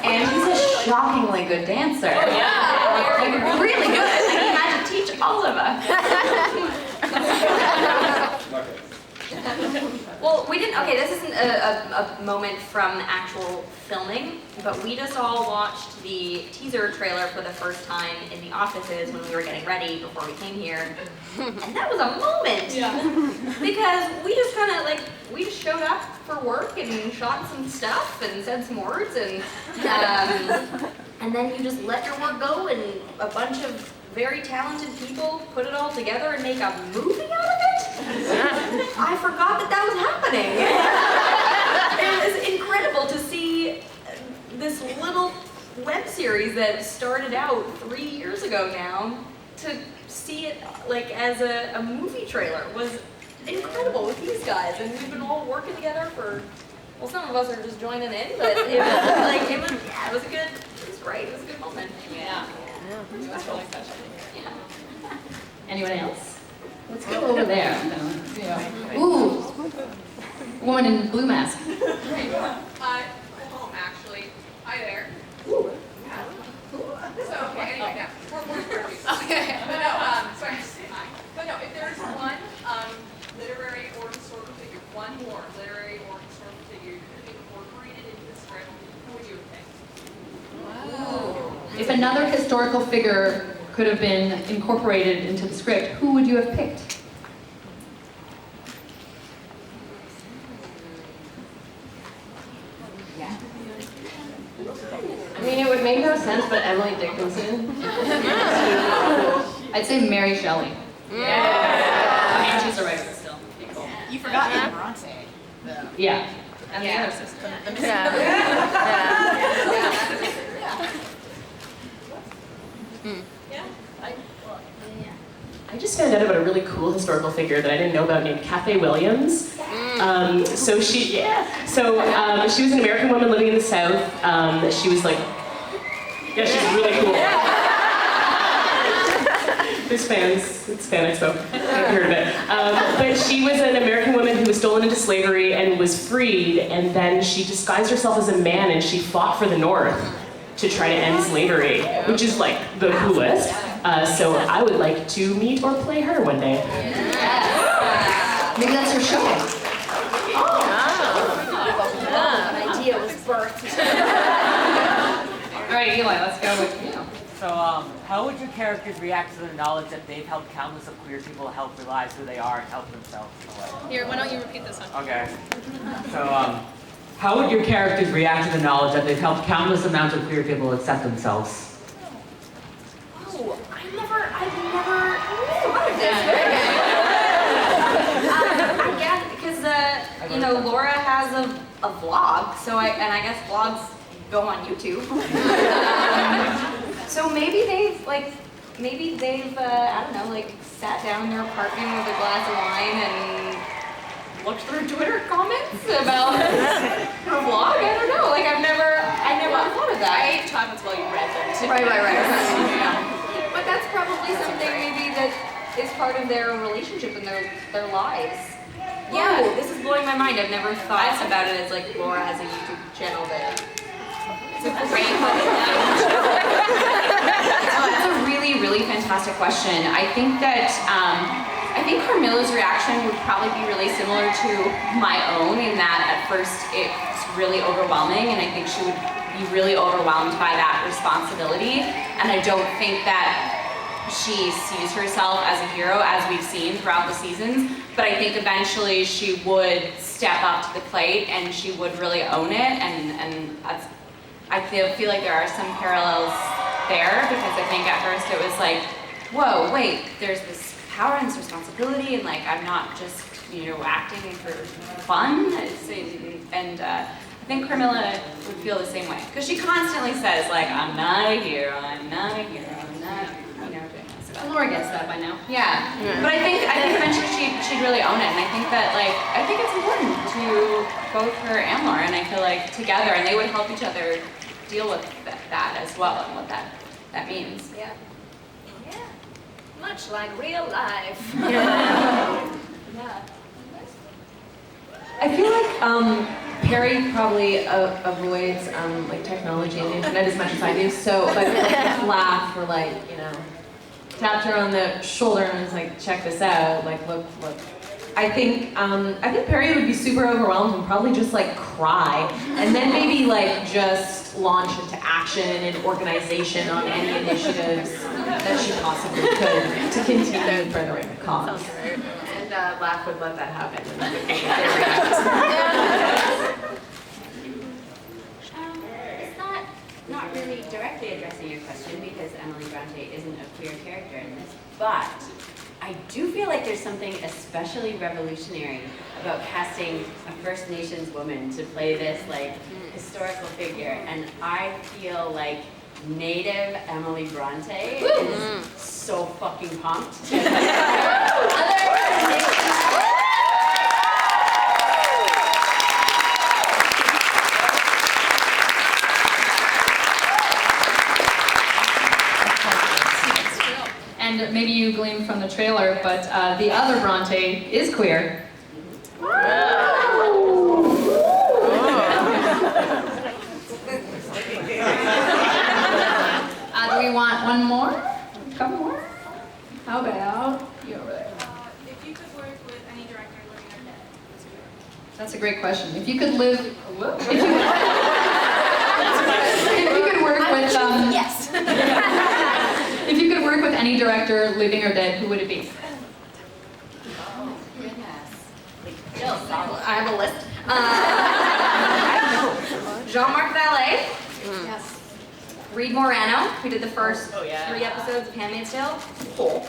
And he's a shockingly good dancer. Like, really good. And he had to teach all of us.
Well, we didn't, okay, this isn't a moment from actual filming, but we just all watched the teaser trailer for the first time in the offices when we were getting ready before we came here. And that was a moment! Yeah. Because we just kind of we just showed up for work and shot some stuff and said some words and then you just let your work go and a bunch of very talented people put it all together and make a movie out of it? I forgot that was happening. It was incredible to see this little web series that started out 3 years ago now, to see it as a movie trailer was incredible with these guys, and we've been all working together for, well, some of us are just joining in, but it was great. It was a good moment. Yeah. Pretty special. Yeah.
Anyone else? Let's go over there. Ooh, woman in blue mask.
Actually. Hi there. So, okay, anyway, no, we're okay, but no, sorry. But no, if there's one literary or historical figure, one more literary or historical figure you could have incorporated into the script, who would you have picked?
If another historical figure could have been incorporated into the script, who would you have picked?
I mean, it would make no sense, but Emily Dickinson.
I'd say Mary Shelley.
I mean, she's a writer still. Nicole.
You forgot Bronte.
Yeah.
And the other sister.
I just found out about a really cool historical figure that I didn't know about named Cathay Williams. So she was an American woman living in the South. She was she's really cool. There's fans, it's Fan Expo, I've heard of it. But she was an American woman who was stolen into slavery and was freed, and then she disguised herself as a man and she fought for the North to try to end slavery, which is the coolest. So I would like to meet or play her one day.
Maybe that's her show.
An idea was birthed.
All right, Eli, let's go with you.
So, how would your characters react to the knowledge that they've helped countless of queer people help realize who they are and help themselves in a way?
Here, why don't you repeat this one?
Okay. So, how would your characters react to the knowledge that they've helped countless amounts of queer people accept themselves?
Oh, I've never thought of this. I guess because Laura has a vlog, so I guess vlogs go on YouTube. So maybe they've sat down in their apartment with a glass of wine and looked through Twitter comments about her vlog. I don't know. I never thought of that.
I ate chocolates while you read them too.
Right. Yeah. But that's probably something maybe that is part of their relationship and their lives. Yeah, this is blowing my mind. I've never thought about it as Laura has a YouTube channel that. It's a great
That's a really, really fantastic question. I think that I think Carmilla's reaction would probably be really similar to my own in that at first it's really overwhelming and I think she would be really overwhelmed by that responsibility. And I don't think that she sees herself as a hero as we've seen throughout the seasons, but I think eventually she would step up to the plate and she would really own it, and that's, I feel like there are some parallels there, because I think at first it was like, whoa, wait, there's this power and this responsibility, and like I'm not just, you know, acting for fun. I think Carmilla would feel the same way, because she constantly says like, I'm not a hero, I'm not a hero, I'm not, you know, doing this.
Laura gets that by now.
Yeah, but I think eventually she'd really own it, and I think that like, I think it's important to both her and Laura, and I feel like together, and they would help each other deal with that as well, and what that means.
Yeah. Much like real life.
Yeah.
I feel like Perry probably avoids like technology and the internet as much as I do. So, but like laugh or like, you know, tapped her on the shoulder and was like, check this out. Like, look. I think Perry would be super overwhelmed and probably just like cry, and then maybe like just launch into action and organization on any initiatives that she possibly could to continue furthering the cause. And Laugh would let that happen.
It's not really directly addressing your question, because Emily Bronte isn't a queer character in this, but I do feel like there's something especially revolutionary about casting a First Nations woman to play this like historical figure, and I feel like Native Emily Bronte is so fucking pumped.
And maybe you gleaned from the trailer, but the other Bronte is queer. Do we want one more? A couple more? How about you over there?
If you could work with any director living or dead, who's your favorite?
That's a great question. If you could live, if you could work with
Yes.
if you could work with any director, living or dead, who would it be?
Oh, goodness.
I have a list. Jean-Marc Vallée. Yes. Reed Morano, who did the first 3 episodes of Handmaid's Tale. Cool.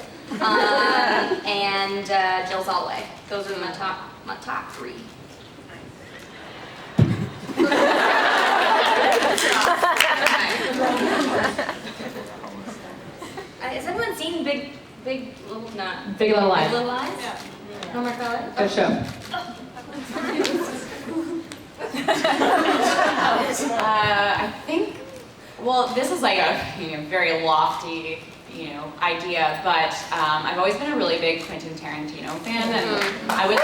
And Jill Soloway. Those are my top 3. Has everyone seen Big Little Lies?
Big Little Lies.
Big Little Lies?
Yeah.
Jean-Marc Vallée?
Good show.
I think, well, this is like a very lofty, idea, but I've always been a really big Quentin Tarantino fan, and I would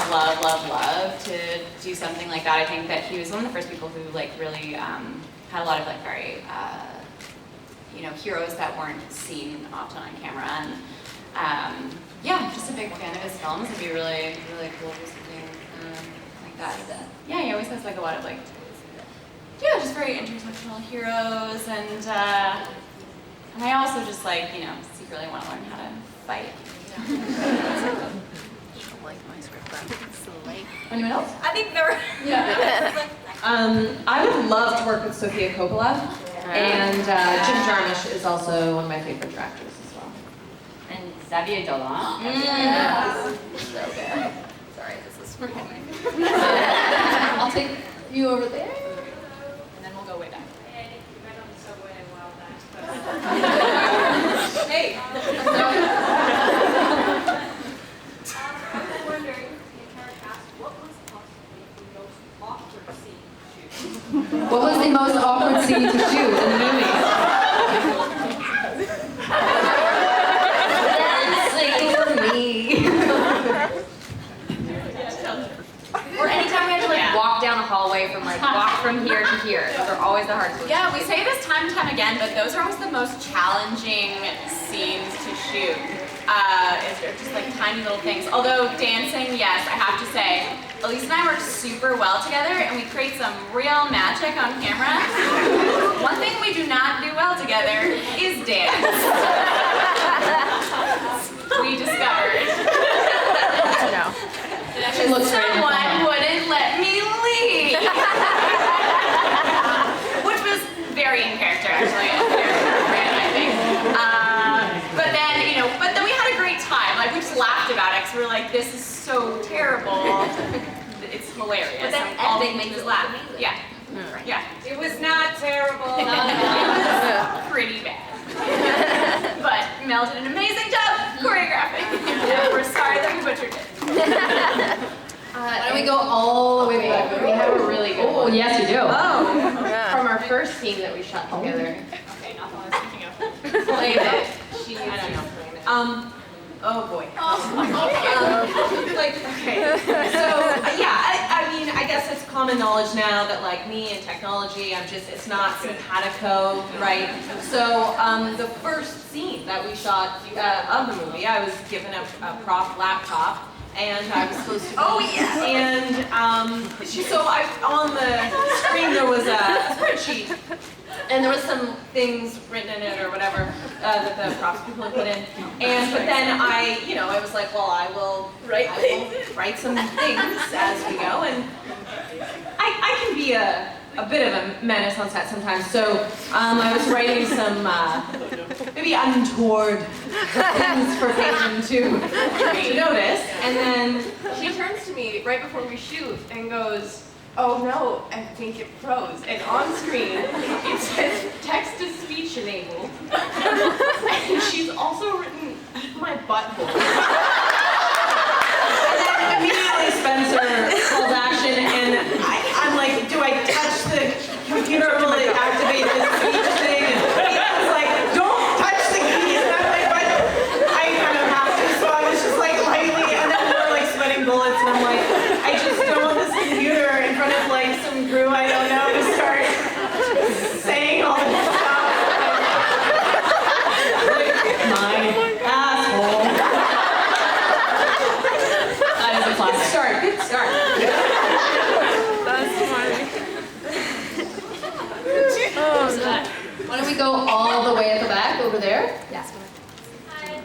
love to do something like that. I think that he was one of the first people who really had a lot of very heroes that weren't seen often on camera, and just a big fan of his films. It'd be really cool to do something like that. Yeah, he always has a lot of just very intersectional heroes, and I also just secretly want to learn how to fight. Anyone else?
I think they're...
I would love to work with Sofia Coppola, and Jim Jarmusch is also one of my favorite directors as well.
And Xavier Dolan.
So good. Sorry, this is for him.
I'll take you over there, and then we'll go way back.
I think we met on the subway a while back.
Hey!
I was wondering, the entire cast, what was possibly the most awkward scene to shoot?
What was the most awkward scene to shoot in the movie?
Dancing for me. Or anytime we had to walk down a hallway walk from here to here. Those are always the hardest ones.
Yeah, we say this time and time again, but those are always the most challenging scenes to shoot. It's just like tiny little things. Although dancing, yes, I have to say, Elise and I work super well together and we create some real magic on camera. One thing we do not do well together is dance. We discovered.
No.
Someone wouldn't let me leave. Which was very in character, actually. And very appropriate, I think. But then we had a great time. Like, we just laughed about it because we were like, this is so terrible. It's hilarious.
But then editing makes us laugh.
Yeah.
Right.
Yeah. It was not terrible. It was pretty bad. But Mel did an amazing job choreographing. We're sorry that we butchered it.
Why don't we go all the way back? We have a really good one.
Yes, you do.
From our first scene that we shot together.
Okay, not the one I was thinking of.
Played it. I don't know. Oh boy. Like, okay. So, I mean, I guess it's common knowledge now that like me and technology, it's not simpatico, right? So, the first scene that we shot of the movie, I was given a prop laptop. And I was supposed to be.
Oh yeah.
And so on the screen there was a spreadsheet, and there was some things written in it or whatever that the props people had put in. And but then I was like, well, I will write some things as we go, and I can be a bit of a menace on set sometimes. So I was writing some maybe untoward things for Kaitlyn to notice. And then she turns to me right before we shoot and goes, oh no, I think it froze. And on screen, it says text-to-speech enabled. And she's also written, eat my butthole. And then immediately Spencer calls action, and I'm like, do I touch the computer? Will it activate the speech thing? And he's like, don't touch the keys. And I'm like, but I kind of have to. So I was just like lightly, and then we're like sweating bullets, and I'm like, I just don't want this computer in front of like some crew I don't know to start saying all this stuff. Like, my asshole.
That is a classic.
Good start.
That's funny.
Why don't we go all the way at the back over there?
Yes.
Hi.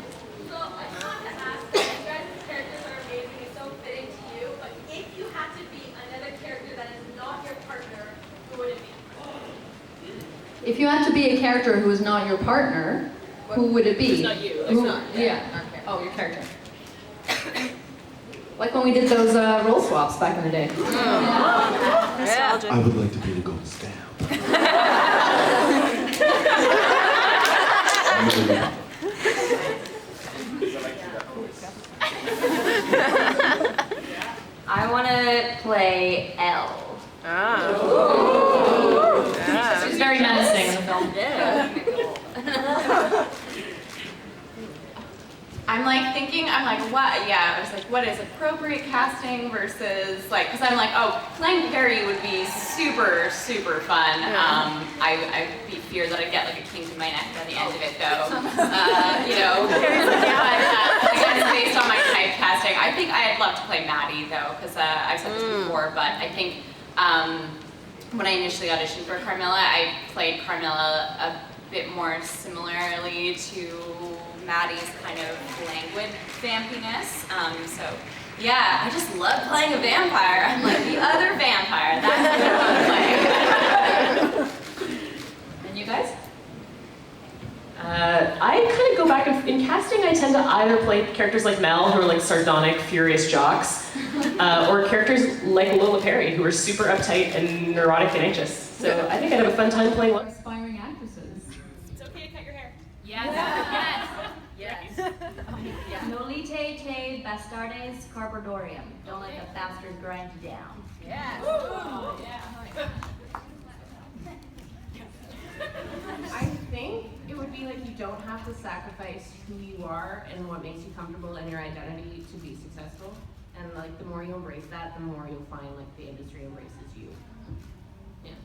So I just wanted to ask, you guys' characters are amazing, it's so fitting to you, but if you had to be another character that is not your partner, who would it be?
If you had to be a character who is not your partner, who would it be?
It's not you. It's not.
Yeah. Oh, your character. Like when we did those role swaps back in the day.
Yeah.
I would like to be the gold stamp.
I want to play Elle.
She's very menacing in the film.
I'm like, what? Yeah, I was like, what is appropriate casting versus like, because I'm like, oh, playing Carrie would be super, super fun. I fear that I'd get like a kink in my neck by the end of it though. But I guess based on my typecasting, I think I'd love to play Maddie though, because I've said this before, but I think when I initially auditioned for Carmilla, I played Carmilla a bit more similarly to Maddie's kind of languid vampiness. So yeah, I just love playing a vampire. I'm like the other vampire. That's what I want to play.
And you guys?
I kind of go back in casting. I tend to either play characters like Mel, who are like sardonic, furious jocks, or characters like Lola Perry, who are super uptight and neurotic and anxious. So I think I'd have a fun time playing one.
Aspiring actresses.
It's okay to cut your hair.
Yes.
Nolite te bastardes carpodorium. Don't let the bastard grind you down.
Yes.
I think it would be like you don't have to sacrifice who you are and what makes you comfortable and your identity to be successful. And like the more you embrace that, the more you'll find like the industry embraces you. Yeah.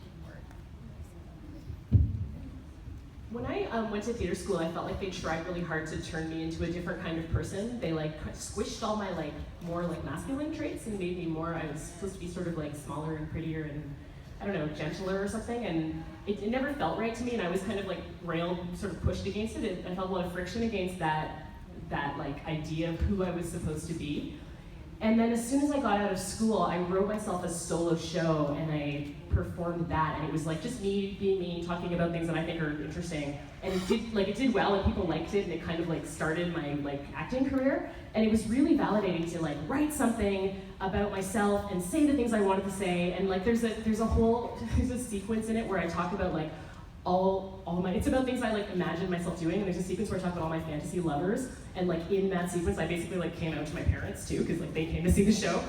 When I went to theater school, I felt like they tried really hard to turn me into a different kind of person. They like squished all my like more like masculine traits and made me more, I was supposed to be sort of like smaller and prettier and, I don't know, gentler or something, and it never felt right to me, and I was kind of like railed, sort of pushed against it. I felt a lot of friction against that like idea of who I was supposed to be. And then as soon as I got out of school, I wrote myself a solo show and I performed that, and it was like just me being me, talking about things that I think are interesting. And it did well, and people liked it, and it kind of like started my like acting career. And it was really validating to like write something about myself and say the things I wanted to say. And like there's a sequence in it where I talk about like it's about things I like imagine myself doing, and there's a sequence where I talk about all my fantasy lovers, and like in that sequence I basically like came out to my parents too, because like they came to see the show.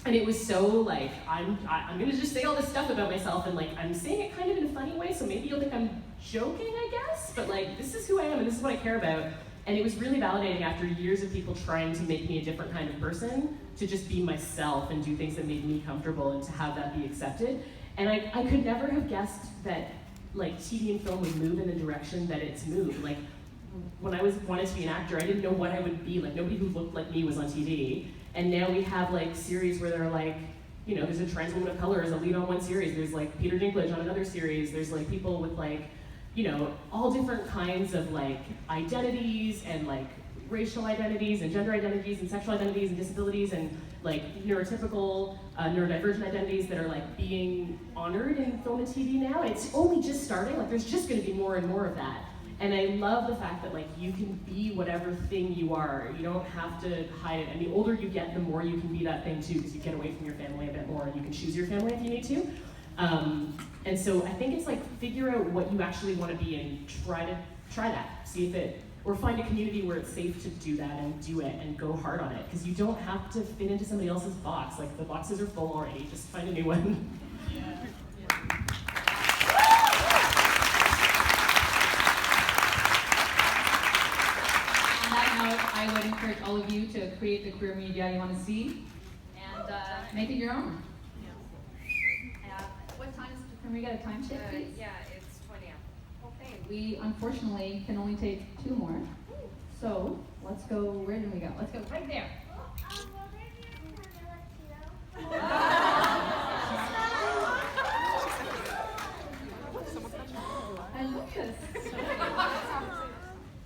And it was so like, I'm gonna just say all this stuff about myself, and like I'm saying it kind of in a funny way, so maybe you'll think I'm joking, I guess, but like this is who I am and this is what I care about. And it was really validating after years of people trying to make me a different kind of person, to just be myself and do things that made me comfortable and to have that be accepted. And I could never have guessed that like TV and film would move in the direction that it's moved. Like when I wanted to be an actor, I didn't know what I would be. Like nobody who looked like me was on TV. And now we have like series where they're like, you know, there's a trans woman of color as a lead on one series. There's like Peter Dinklage on another series. There's like people with like, you know, all different kinds of like identities and like racial identities and gender identities and sexual identities and disabilities and like neurotypical, neurodivergent identities that are like being honored in film and TV now. It's only just starting, like there's just gonna be more and more of that. And I love the fact that like you can be whatever thing you are. You don't have to hide it. And the older you get, the more you can be that thing too, because you get away from your family a bit more and you can choose your family if you need to. And so I think it's like figure out what you actually want to be and try that. See if it, or find a community where it's safe to do that and do it and go hard on it. Because you don't have to fit into somebody else's box. Like the boxes are full already, just find a new one.
Yeah. I would encourage all of you to create the queer media you want to see and make it your own. What time is it? Can we get a time check, please?
Yeah, it's 20.
Okay, we unfortunately can only take 2 more. So let's go, where did we go? Let's go right there. I love this.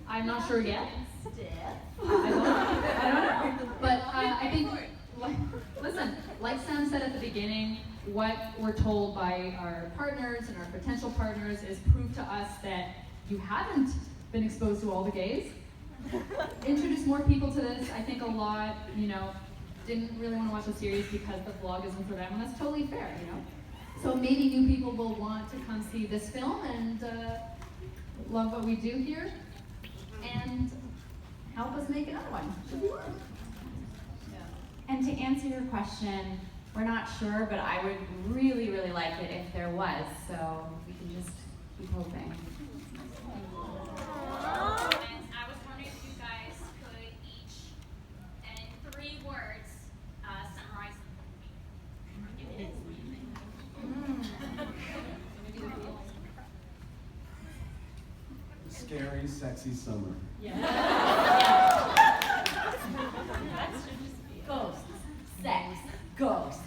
I'm not sure yet. I don't know. But I think, listen, like Sam said at the beginning, what we're told by our partners and our potential partners is proof to us that you haven't been exposed to all the gays. Introduce more people to this. I think a lot, you know, didn't really want to watch the series because the vlog isn't for them, and that's totally fair, you know. So maybe new people will want to come see this film and love what we do here and help us make another one. Should be fun.
And to answer your question, we're not sure, but I would really, really like it if there was, so we can just keep hoping.
I was wondering if you guys could each, in 3 words, summarize
Scary, sexy summer.
Ghosts, sex, ghosts.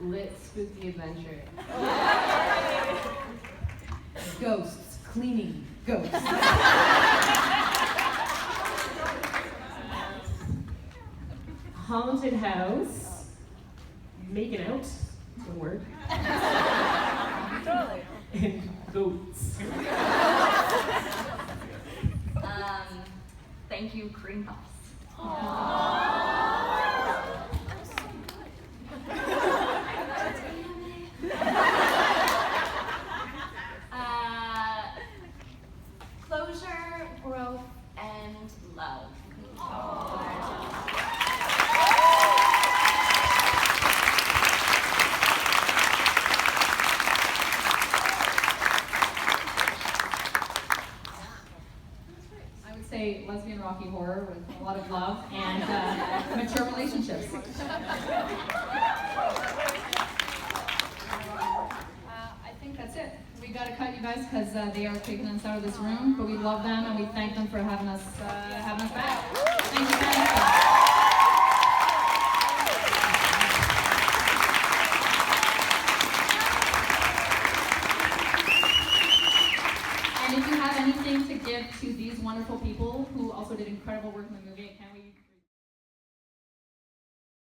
Lit, spooky adventure. Ghosts, cleaning ghosts.
Haunted house, making out, one word.
Totally.
And goats.
Thank you, cream puffs.
Closure, growth, and love.
I would say lesbian Rocky Horror with a lot of love and mature relationships. I think that's it. We gotta cut you guys because they are kicking us out of this room, but we love them and we thank them for having us back. Thank you very much. And if you have anything to give to these wonderful people who also did incredible work in the movie, can we